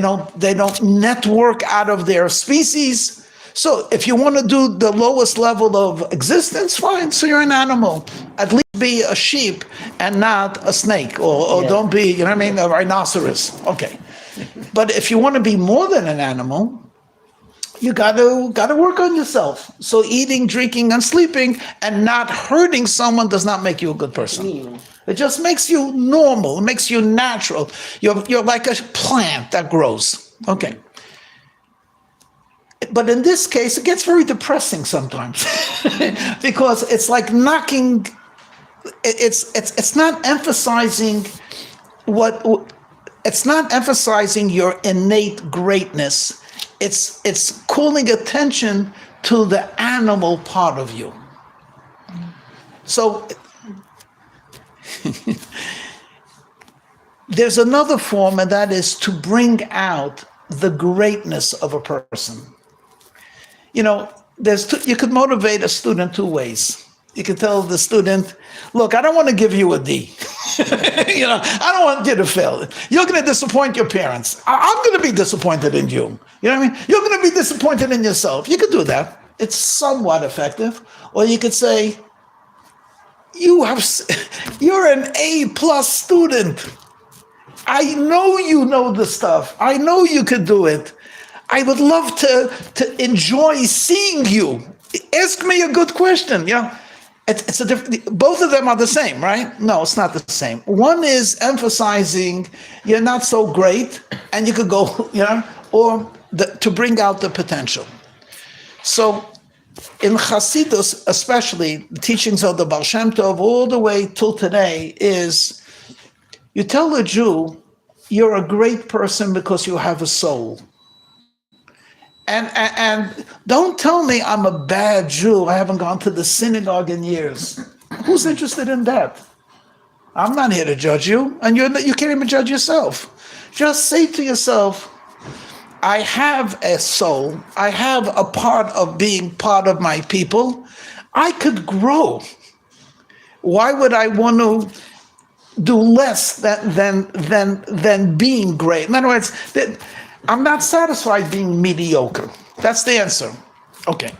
don't network out of their species. So if you want to do the lowest level of existence, fine. So you're an animal. At least be a sheep and not a snake, or don't be, a rhinoceros. Okay. But if you want to be more than an animal, you got to work on yourself. So eating, drinking, and sleeping and not hurting someone does not make you a good person. It just makes you normal. It makes you natural. You're like a plant that grows. Okay. But in this case, it gets very depressing sometimes because it's like knocking. It's not emphasizing It's not emphasizing your innate greatness. it's calling attention to the animal part of you. So there's another form, and that is to bring out the greatness of a person. You know, you could motivate a student two ways. You could tell the student, look, I don't want to give you a D. I don't want you to fail. You're going to disappoint your parents. I'm going to be disappointed in you. You know what I mean? You're going to be disappointed in yourself. You could do that. It's somewhat effective. Or you could say, you're an A+ student. I know you know the stuff. I know you could do it. I would love to enjoy seeing you. Ask me a good question. It's a different. Both of them are the same, right? No, it's not the same. One is emphasizing you're not so great, and you could go, or to bring out the potential. So, in Hasidus, especially, the teachings of the Baal Shem Tov all the way till today is, you tell a Jew, you're a great person because you have a soul. And don't tell me I'm a bad Jew. I haven't gone to the synagogue in years. Who's interested in that? I'm not here to judge you, and you can't even judge yourself. Just say to yourself, I have a soul. I have a part of being part of my people. I could grow. Why would I want to do less than being great? In other words, I'm not satisfied being mediocre. That's the answer. Okay.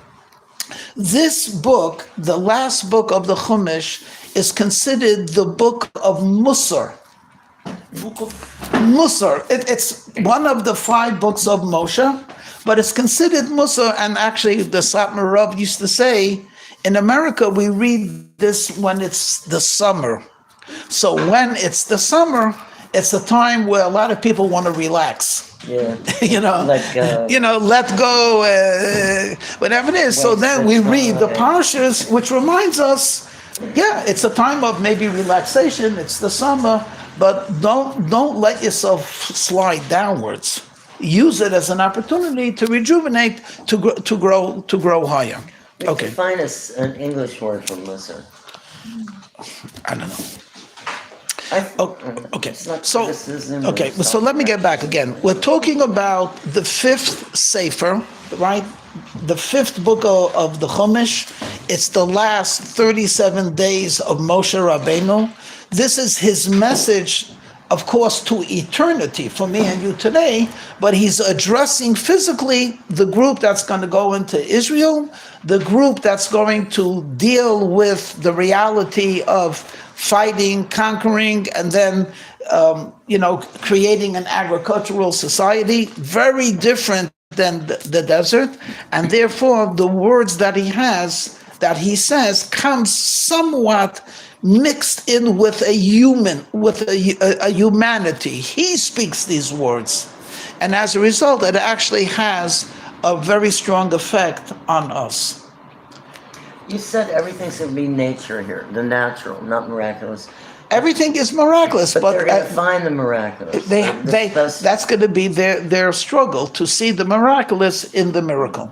This book, the last book of the Chumash, is considered the book of Musar. Musar. It's one of the 5 books of Moshe, but it's considered Musar. And actually, the Satmar Rav used to say, in America, we read this when it's the summer. So when it's the summer, it's a time where a lot of people want to relax. Yeah. Let go, whatever it is. So then we read the parshas, which reminds us, it's a time of maybe relaxation. It's the summer, but don't let yourself slide downwards. Use it as an opportunity to rejuvenate, to grow higher. Okay. Find us an English word for Musar. I don't know. Okay, so let me get back again. We're talking about the 5th Sefer, right? The 5th book of the Chumash. It's the last 37 days of Moshe Rabbeinu. This is his message, of course, to eternity for me and you today, but he's addressing physically the group that's going to go into Israel, the group that's going to deal with the reality of fighting, conquering, and then, creating an agricultural society, very different than the desert. And therefore, the words that he says, comes somewhat mixed in with a humanity. He speaks these words. And as a result, it actually has a very strong effect on us. You said everything's going to be nature here, the natural, not miraculous. Everything is miraculous, but they're going to find the miraculous. That's going to be their struggle to see the miraculous in the miracle.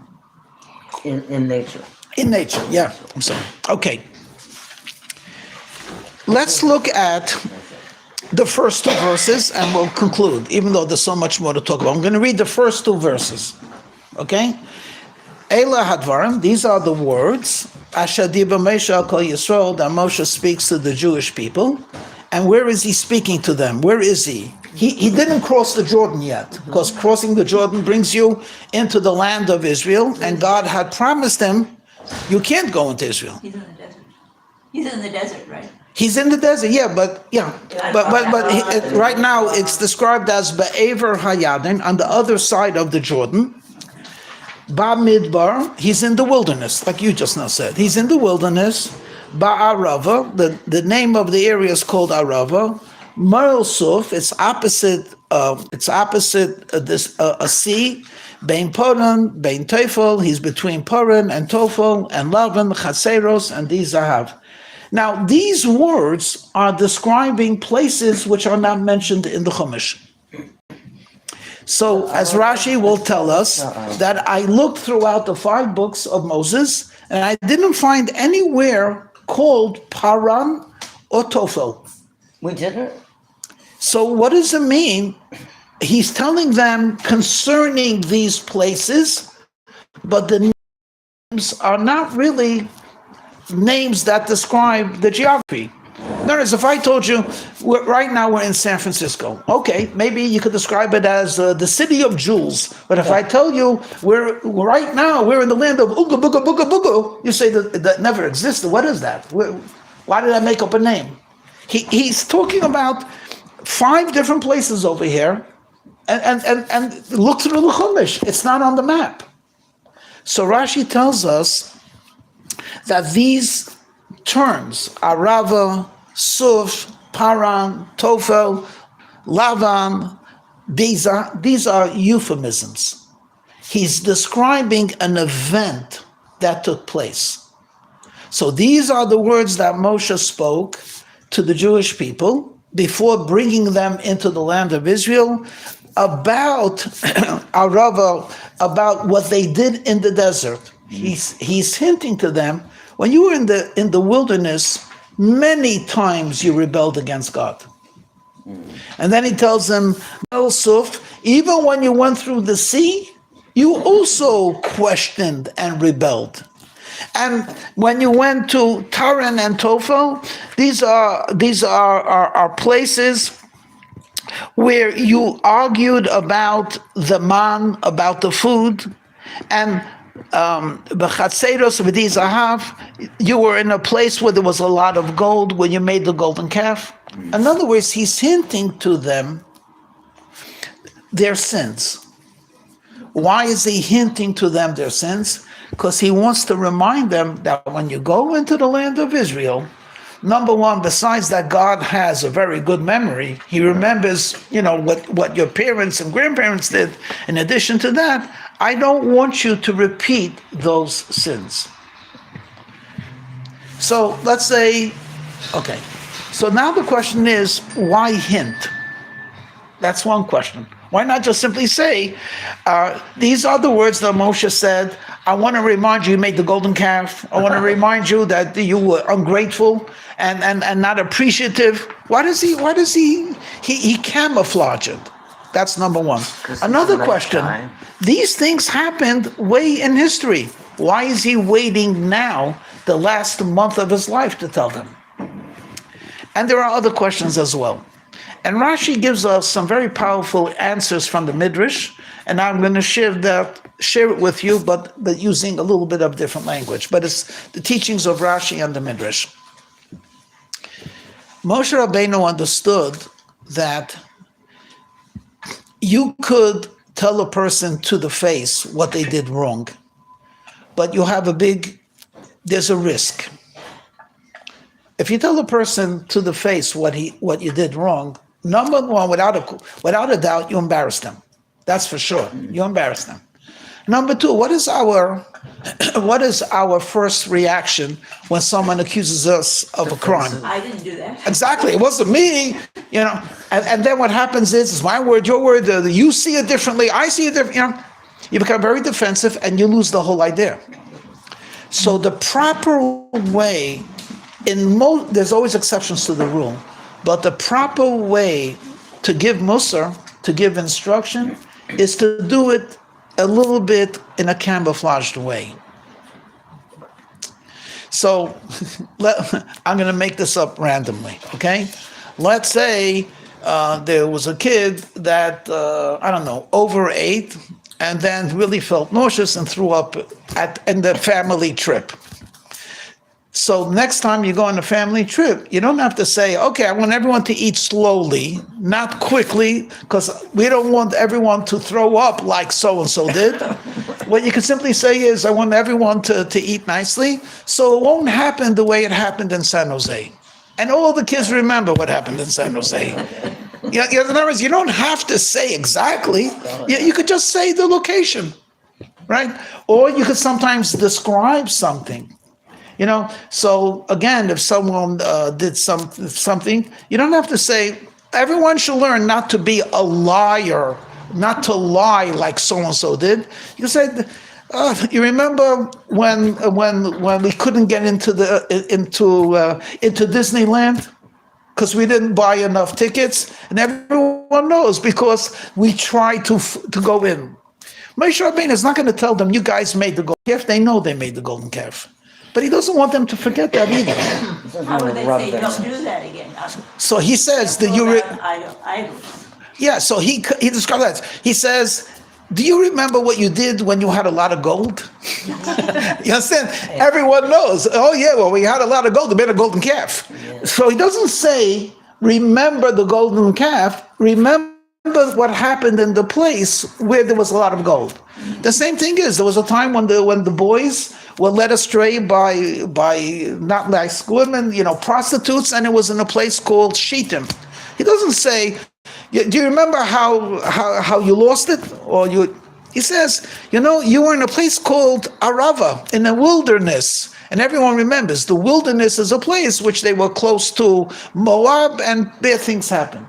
In nature. In nature, yeah. I'm sorry. Okay. Let's look at the first 2 verses, and we'll conclude, even though there's so much more to talk about. I'm going to read the first 2 verses. Okay? Eila Hadvarim, these are the words, Asher Diba Moshe al Kol Yisrael, that Moshe speaks to the Jewish people. And where is he speaking to them? Where is he? He didn't cross the Jordan yet, because crossing the Jordan brings you into the land of Israel, and God had promised him, you can't go into Israel. He's in the desert. He's in the desert, right? He's in the desert, but right now it's described as Be'ever Hayadin, on the other side of the Jordan. Ba-Midbar, he's in the wilderness, like you just now said. He's in the wilderness. Ba-Arava, the name of the area is called Arava. Merel Suf, it's opposite a sea. Bein Poran, Bein Teufel, he's between Poran and Tofel and Lavan, Chaseros, and Zahav. Now, these words are describing places which are not mentioned in the Chumash. So, as Rashi will tell us, that I looked throughout the 5 books of Moses, and I didn't find anywhere called Paran or Tophel. We didn't? So, what does it mean? He's telling them concerning these places, but the names are not really names that describe the geography. In other words, if I told you, right now we're in San Francisco, okay, maybe you could describe it as the city of jewels. But if I tell you right now we're in the land of Ooga Booga Booga Booga, you say that never existed. What is that? Why did I make up a name? He's talking about 5 different places over here, and look through the Chumash. It's not on the map. So Rashi tells us that these terms, Arava, Suf, Paran, Tophel, Lavan, these are euphemisms. He's describing an event that took place. So these are the words that Moshe spoke to the Jewish people before bringing them into the land of Israel about Arava, about what they did in the desert. He's hinting to them, when you were in the wilderness, many times you rebelled against God. And then he tells them, Suf, even when you went through the sea, you also questioned and rebelled. And when you went to Taran and Tophel, these are places where you argued about the man, about the food, and you were in a place where there was a lot of gold when you made the golden calf. In other words, he's hinting to them their sins. Why is he hinting to them their sins? Because he wants to remind them that when you go into the land of Israel, number one, besides that God has a very good memory, he remembers, what your parents and grandparents did. In addition to that, I don't want you to repeat those sins. So let's say, okay. So now the question is, why hint? That's one question. Why not just simply say, these are the words that Moshe said, I want to remind you made the golden calf. I want to remind you that you were ungrateful and not appreciative. Why does he camouflage it? That's number one. Another question, these things happened way in history. Why is he waiting now, the last month of his life, to tell them? And there are other questions as well. And Rashi gives us some very powerful answers from the Midrash, and I'm going to share it with you, but using a little bit of different language. But it's the teachings of Rashi and the Midrash. Moshe Rabbeinu understood that you could tell a person to the face what they did wrong, but you have there's a risk. If you tell a person to the face what you did wrong, number one, without a doubt, you embarrass them. That's for sure. You embarrass them. Number two, what is our first reaction when someone accuses us of a crime? I didn't do that. Exactly. It wasn't me, And then what happens is, it's my word, your word, you see it differently, I see it differently, You become very defensive and you lose the whole idea. So the proper way, there's always exceptions to the rule, but the proper way to give musar, to give instruction, is to do it a little bit in a camouflaged way. So I'm going to make this up randomly, okay? Let's say there was a kid that, overate and then really felt nauseous and threw up in the family trip. So next time you go on a family trip, you don't have to say, okay, I want everyone to eat slowly, not quickly, because we don't want everyone to throw up like so-and-so did. What you can simply say is, I want everyone to eat nicely, so it won't happen the way it happened in San Jose. And all the kids remember what happened in San Jose. In other words, you don't have to say exactly. You could just say the location, right? Or you could sometimes describe something. So again, if someone did something, you don't have to say, everyone should learn not to be a liar not to lie like so-and-so did. You said, you remember when we couldn't get into Disneyland? Because we didn't buy enough tickets, and everyone knows because we tried to go in. Moshe Rabbeinu is not going to tell them, you guys made the golden calf. They know they made the golden calf. But he doesn't want them to forget that either. How would they say, don't do that again? So he says, Idols. yeah, so he describes that. He says, do you remember what you did when you had a lot of gold? You understand? Everyone knows. Oh, yeah, well, we had a lot of gold. We made a golden calf. Yeah. So he doesn't say, remember the golden calf. Remember what happened in the place where there was a lot of gold. The same thing is, there was a time when the boys were led astray by not nice women, prostitutes, and it was in a place called Shittim. He doesn't say, do you remember how you lost it? He says, you were in a place called Arava, in the wilderness. And everyone remembers, the wilderness is a place which they were close to Moab, and bad things happen.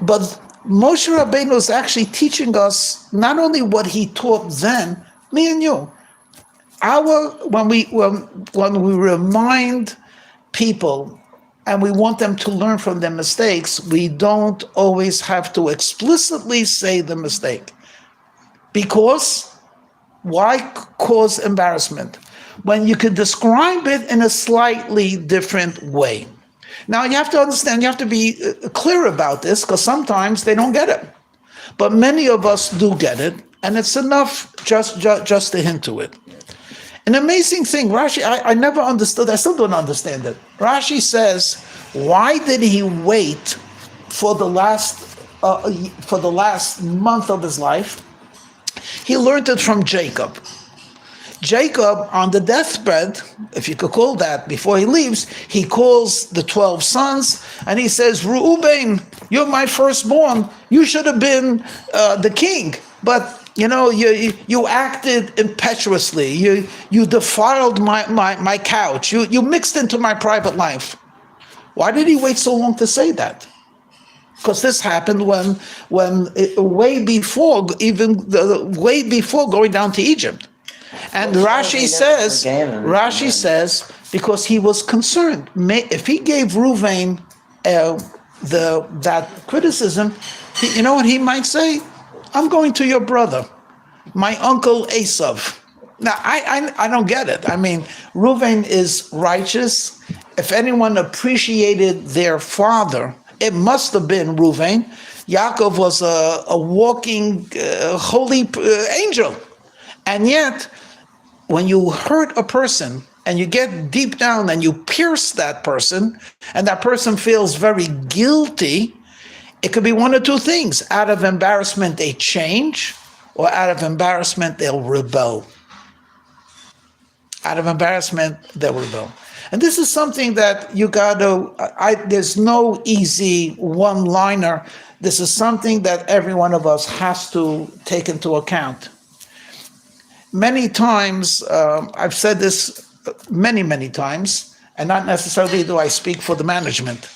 But Moshe Rabbeinu is actually teaching us not only what he taught then, me and you. When we remind people and we want them to learn from their mistakes, we don't always have to explicitly say the mistake. Because why cause embarrassment when you could describe it in a slightly different way? Now you have to understand, you have to be clear about this, because sometimes they don't get it. But many of us do get it, and it's enough just to hint to it. An amazing thing, Rashi, I never understood, I still don't understand it. Rashi says, why did he wait for the last month of his life? He learned it from Jacob. Jacob, on the deathbed, if you could call that, before he leaves, he calls the 12 sons, and he says, Reuben, you're my firstborn. You should have been the king, but you acted impetuously. You defiled my couch. You mixed into my private life. Why did he wait so long to say that? Because this happened way before going down to Egypt. And Rashi says, because he was concerned. If he gave Reuven that criticism, you know what he might say? I'm going to your brother, my uncle Esav. Now, I don't get it. I mean, Reuven is righteous. If anyone appreciated their father, it must have been Reuven. Yaakov was a walking holy angel. And yet, when you hurt a person and you get deep down and you pierce that person, and that person feels very guilty, it could be one of two things. Out of embarrassment, they change, or out of embarrassment, they'll rebel. Out of embarrassment, they'll rebel. And this is something that you got to, there's no easy one-liner. This is something that every one of us has to take into account. Many times, I've said this many times, and not necessarily do I speak for the management,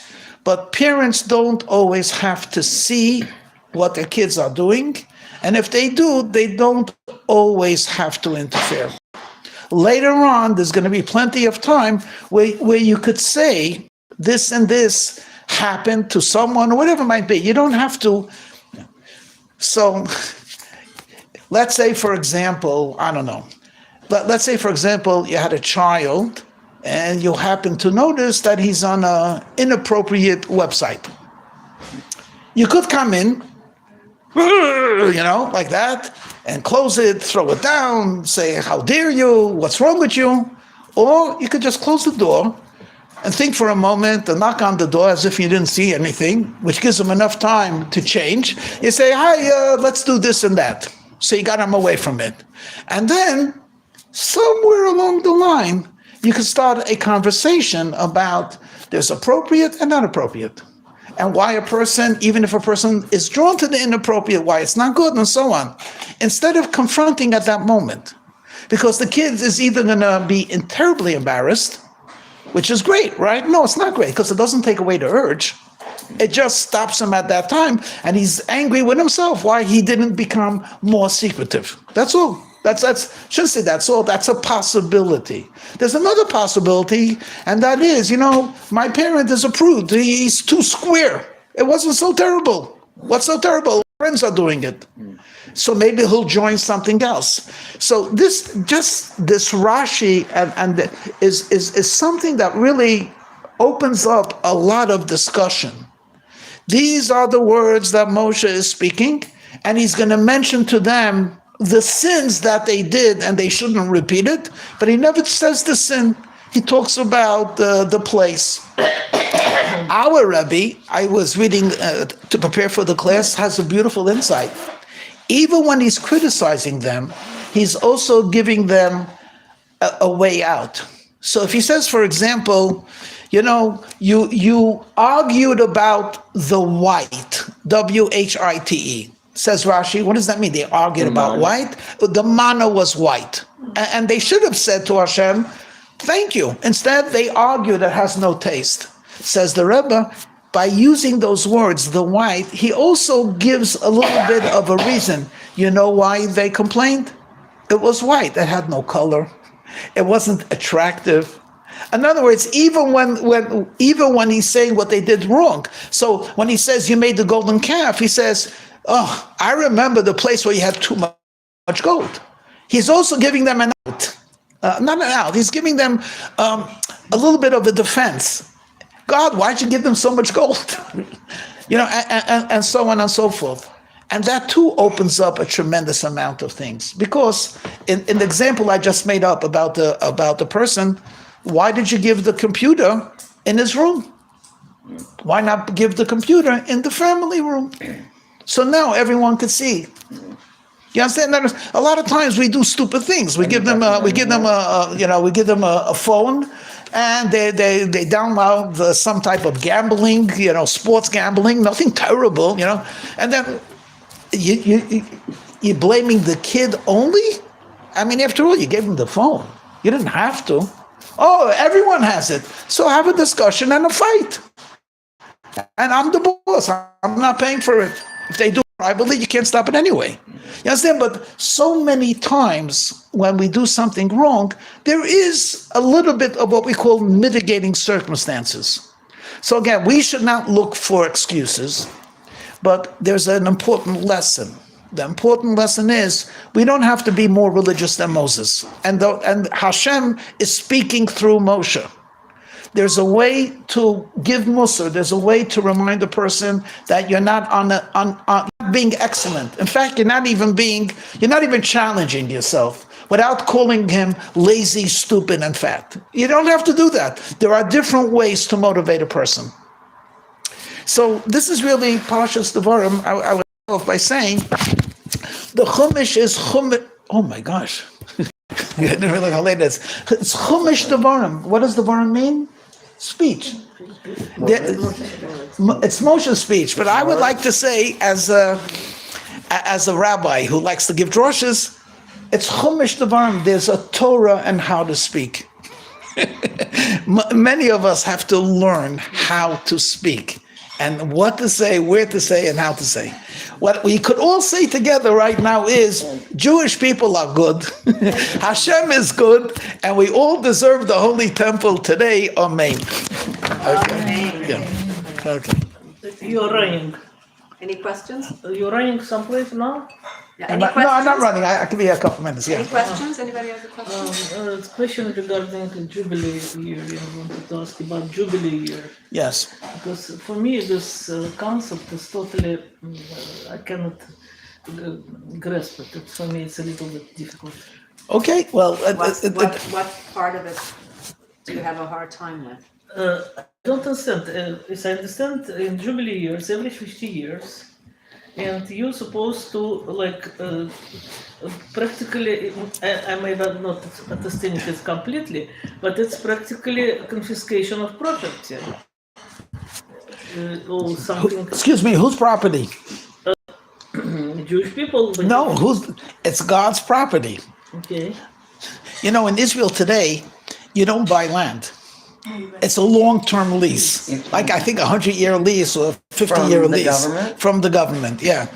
but parents don't always have to see what their kids are doing, and if they do, they don't always have to interfere. Later on, there's going to be plenty of time where you could say this and this happened to someone, or whatever it might be. You don't have to. So let's say, for example, I don't know. Let's say, for example, you had a child and you happen to notice that he's on an inappropriate website. You could come in, like that, and close it, throw it down, say, how dare you, what's wrong with you? Or you could just close the door and think for a moment and knock on the door as if you didn't see anything, which gives them enough time to change. You say, hi, let's do this and that. So you got them away from it. And then, somewhere along the line, you can start a conversation about there's appropriate and not appropriate. And why a person, even if a person is drawn to the inappropriate, why it's not good, and so on. Instead of confronting at that moment. Because the kid is either going to be terribly embarrassed, which is great, right? No, it's not great, because it doesn't take away the urge. It just stops him at that time, and he's angry with himself why he didn't become more secretive. That's all. That's shouldn't say that's all. That's a possibility. There's another possibility, and that is, my parent is a prude. He's too square. It wasn't so terrible. What's so terrible? Friends are doing it. So maybe he'll join something else. So this Rashi and is something that really opens up a lot of discussion. These are the words that Moshe is speaking, and he's going to mention to them the sins that they did, and they shouldn't repeat it. But he never says the sin. He talks about the place. Our Rebbe, I was reading to prepare for the class, has a beautiful insight. Even when he's criticizing them, he's also giving them a way out. So if he says, for example, you argued about the white, W-H-I-T-E. Says Rashi, what does that mean? They argued about white? The manna was white. And they should have said to Hashem, thank you. Instead, they argued it has no taste. Says the Rebbe, by using those words, the white, he also gives a little bit of a reason. You know why they complained? It was white. It had no color. It wasn't attractive. In other words, even when he's saying what they did wrong. So when he says you made the golden calf, he says, oh, I remember the place where you had too much gold. He's also giving them an out. Not an out. He's giving them a little bit of a defense. God, why'd you give them so much gold? And so on and so forth. And that too opens up a tremendous amount of things. Because in the example I just made up about the person, why did you give the computer in his room? Why not give the computer in the family room? So now everyone could see. You understand? A lot of times we do stupid things. We give them a phone, and they download some type of gambling, sports gambling, nothing terrible, and then you're blaming the kid only? I mean, after all, you gave him the phone. You didn't have to. Oh, everyone has it. So have a discussion and a fight. And I'm the boss. I'm not paying for it. If they do it privately, you can't stop it anyway. You understand? But so many times when we do something wrong, there is a little bit of what we call mitigating circumstances. So again, we should not look for excuses, but there's an important lesson. The important lesson is we don't have to be more religious than Moses. And Hashem is speaking through Moshe. There's a way to give Musar. There's a way to remind the person that you're not on being excellent. In fact, you're not even challenging yourself without calling him lazy, stupid, and fat. You don't have to do that. There are different ways to motivate a person. So this is really Parshas Devarim. I would start off by saying the Chumash is Chumash. Oh my gosh. I didn't realize how late it is. It's Chumash Devarim. What does Devarim mean? Speech. It's Moshe's speech, but I would like to say, as a rabbi who likes to give droshes, it's Chumash Devarim. There's a Torah and how to speak. Many of us have to learn how to speak and what to say, where to say, and how to say. What we could all say together right now is Jewish people are good, Hashem is good, and we all deserve the Holy Temple today. Amen. Okay. Yeah. Okay. You're running. Any questions? You're running someplace now? Yeah, No, I'm not running. I can be a couple minutes. Any Yeah. questions? Anybody has a question? It's a question regarding Jubilee year. I wanted to ask about Jubilee year. Yes. Because for me, this concept is totally, I cannot grasp it. For me, it's a little bit difficult. Okay. Well, What part of it do you have a hard time with? I don't understand. As I understand, in Jubilee years, every 50 years, and you're supposed to practically, I may not understand it completely, but it's practically confiscation of property. Or something. excuse me, whose property? Jewish people. But No, it's God's property. Okay. In Israel today, you don't buy land. It's a long-term lease, like I think 100-year lease or 50-year From the lease government? from the government. Yeah,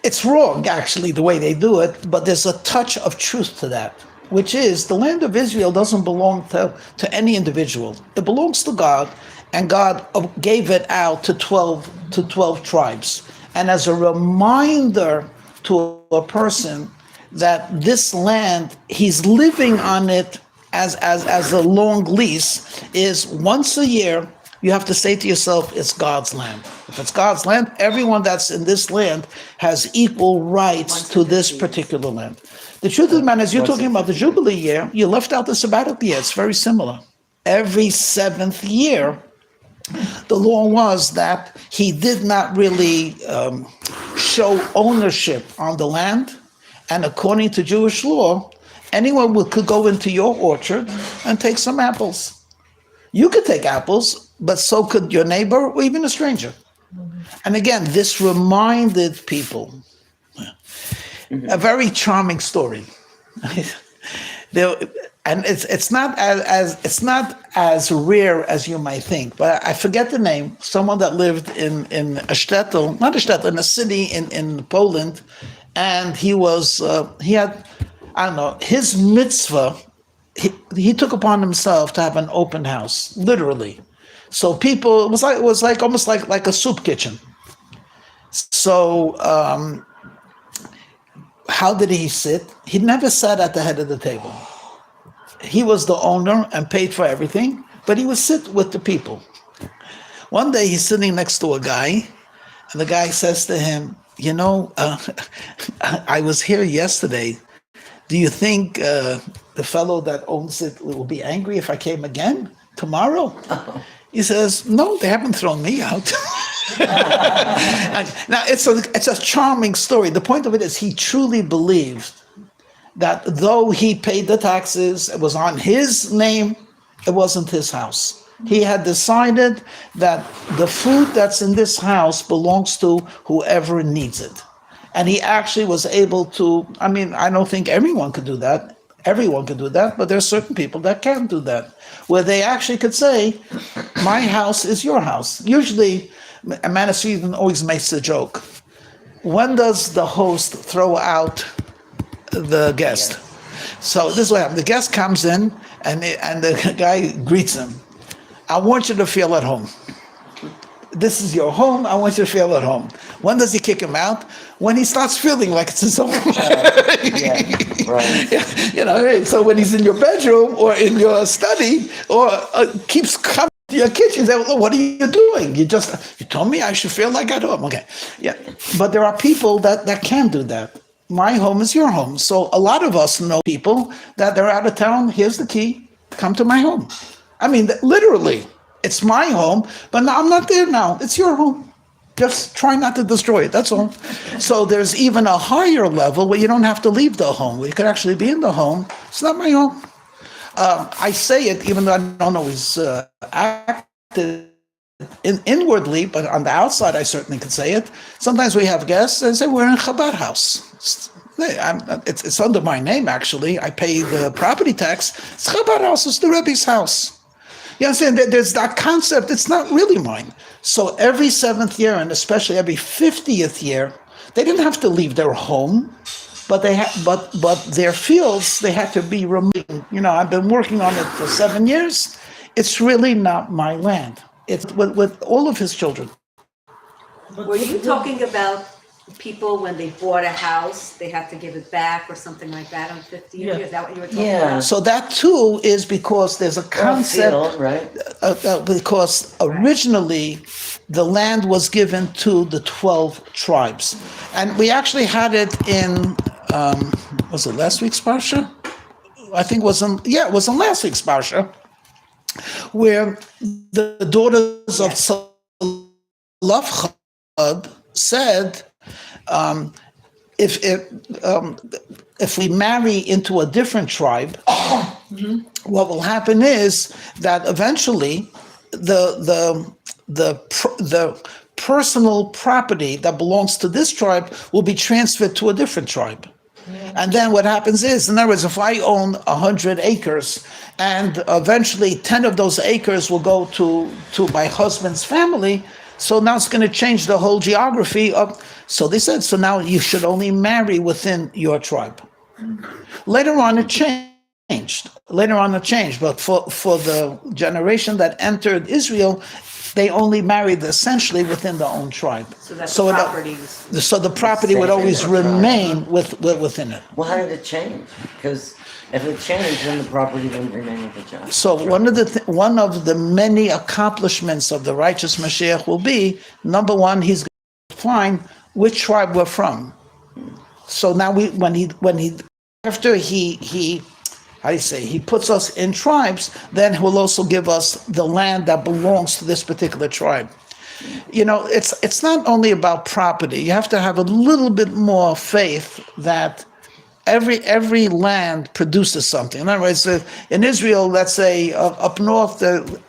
it's wrong actually the way they do it, but there's a touch of truth to that, which is the land of Israel doesn't belong to any individual. It belongs to God, and God gave it out to 12 tribes, and as a reminder to a person that this land, he's living on it as a long lease, is once a year you have to say to yourself, it's God's land. If it's God's land, everyone that's in this land has equal rights to this particular land. The truth of the matter is, you're talking about the Jubilee year, you left out the sabbatical year. It's very similar. Every seventh year, the law was that he did not really show ownership on the land, and according to Jewish law, anyone could go into your orchard and take some apples. You could take apples, but so could your neighbor or even a stranger. And again, this reminded people a very charming story. And it's not as rare as you might think, but I forget the name. Someone that lived in a shtetl, not a shtetl, in a city in Poland, and he had, I don't know, his mitzvah. He took upon himself to have an open house, literally. So people, it was like almost like a soup kitchen. So how did he sit? He never sat at the head of the table. He was the owner and paid for everything, but he would sit with the people. One day he's sitting next to a guy, and the guy says to him, I was here yesterday. Do you think the fellow that owns it will be angry if I came again tomorrow? Oh. He says, no, they haven't thrown me out. Now, it's a charming story. The point of it is he truly believed that though he paid the taxes, it was on his name, it wasn't his house. He had decided that the food that's in this house belongs to whoever needs it. And he actually was able to, I don't think everyone could do that. Everyone could do that, but there are certain people that can't do that, where they actually could say, my house is your house. Usually, Amanda Sweden always makes the joke. When does the host throw out the guest? So this is what happens. The guest comes in, and the guy greets him. I want you to feel at home. This is your home. I want you to feel at home. When does he kick him out? When he starts feeling like it's his own. Right. So when he's in your bedroom or in your study or keeps coming to your kitchen, say, well, what are you doing? You told me I should feel like at home. Okay. Yeah. But there are people that can do that. My home is your home. So a lot of us know people that they're out of town. Here's the key. Come to my home. Literally. It's my home, but now I'm not there now. It's your home. Just try not to destroy it. That's all. So there's even a higher level where you don't have to leave the home, where you could actually be in the home. It's not my home. I say it even though I don't always act inwardly, but on the outside I certainly could say it. Sometimes we have guests and say we're in Chabad house. It's under my name actually. I pay the property tax. It's Chabad house. It's the Rebbe's house. You understand? There's that concept. It's not really mine. So every seventh year, and especially every 50th year, they didn't have to leave their home, but but their fields they had to be removed. I've been working on it for 7 years. It's really not my land. It's with all of his children. Were you talking about people when they bought a house, they had to give it back or something like that on 50 years? Is that what you were talking about? So that too is because there's a concept, field, right? Because originally the land was given to the 12 tribes. And we actually had it in, was it last week's Parsha? I think it was in last week's Parsha, where the daughters of Salafchad said, if we marry into a different tribe, what will happen is that eventually the personal property that belongs to this tribe will be transferred to a different tribe. And then what happens is, in other words, if I own 100 acres and eventually 10 of those acres will go to my husband's family, so now it's going to change the whole geography of, so they said, so now you should only marry within your tribe. Later on it changed. But for the generation that entered Israel, they only married essentially within their own tribe. So that's So the property would always remain within it. Well, how did it change? Because if it changed, then the property wouldn't remain with the child. So one of the many accomplishments of the righteous Mashiach will be, number one, he's going to find which tribe we're from. So now after he puts us in tribes, then he'll also give us the land that belongs to this particular tribe. It's not only about property. You have to have a little bit more faith that every land produces something. In other words, in Israel, let's say up north,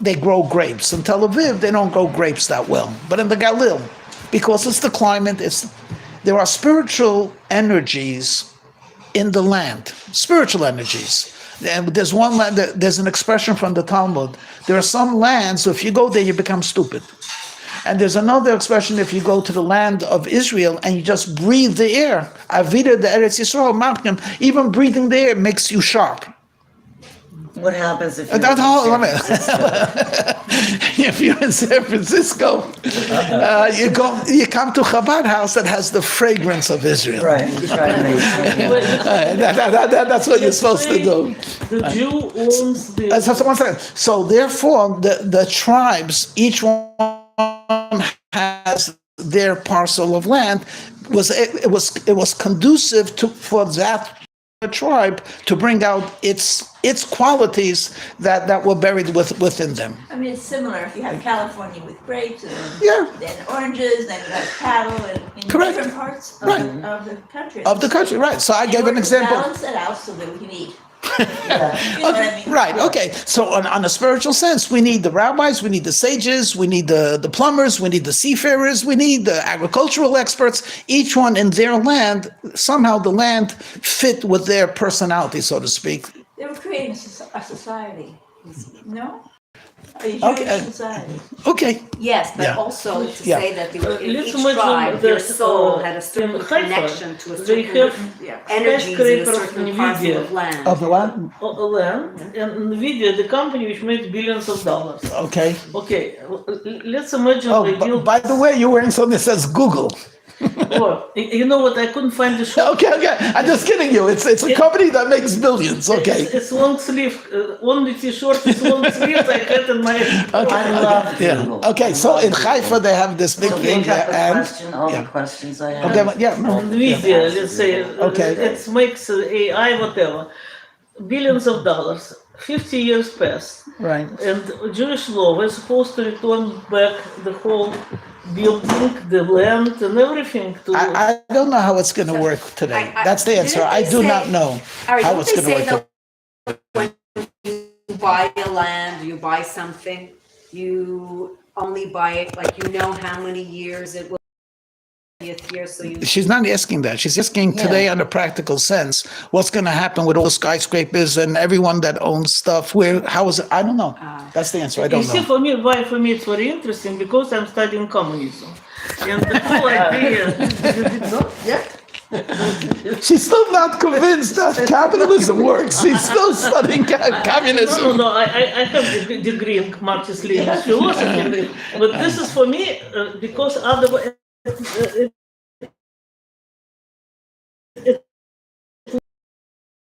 they grow grapes. In Tel Aviv, they don't grow grapes that well. But in the Galil, because it's the climate, there are spiritual energies in the land, spiritual energies. And there's one land, there's an expression from the Talmud. There are some lands, if you go there, you become stupid. And there's another expression, if you go to the land of Israel and you just breathe the air, Avida the Eretz Yisrael, Malkim, even breathing the air makes you sharp. What happens if you're if you're in San Francisco, you come to Chabad house that has the fragrance of Israel. Right. That's what you're supposed to do. The Jew owns the. So therefore, the tribes, each one has their parcel of land. It was conducive for that tribe to bring out its qualities that were buried within them. I mean, it's similar if you have California with grapes and then oranges, then you have cattle in Correct. different parts of the country. Of the country, right. So I gave an example. Balance it out so that we can eat. You know what I mean? Right, okay. So on a spiritual sense, we need the rabbis, we need the sages, we need the plumbers, we need the seafarers, we need the agricultural experts, each one in their land. Somehow the land fit with their personality, so to speak. They were creating a society. No? A Jewish society. Okay. Yes, but Yeah. also to Yeah. say that in Let's each imagine tribe, their soul had a in certain Haifa, connection to a they certain have energies in a skyscrapers certain in parcel India. of land. Of the land? Land, and NVIDIA, the company which made billions of dollars. Okay. Okay, let's imagine Oh, they build. by the way, you're wearing something that says Google. Oh, you know what? I couldn't find the shop. Okay. I'm just kidding you. It's a company that makes billions. Okay. It's long sleeve, only t-shirt with long sleeves I had in my. I love Google. Yeah. Okay. So in Haifa they have this big So thing, bring up the and question, all the questions I have. okay, but yeah. No. NVIDIA, let's say, Okay. it makes AI, whatever, billions of dollars. 50 years passed, Right. and Jewish law was supposed to return back the whole building, the land, and everything to. I don't know how it's going to work today. That's the answer. I do not know All right, how don't it's they going to say work. that when you buy a land, you buy something, you only buy it, like you know how many years it will be here, so you. She's not asking that. She's asking today on a practical sense, what's going to happen with all the skyscrapers and everyone that owns stuff? How is it? I don't know. That's the answer. I You don't see, know. for me, it's very interesting because I'm studying communism, and the whole idea. Not yet. She's still not convinced that capitalism works. She's still studying communism. No, I have a degree in Marxist-Leninist philosophy, but this is for me because otherwise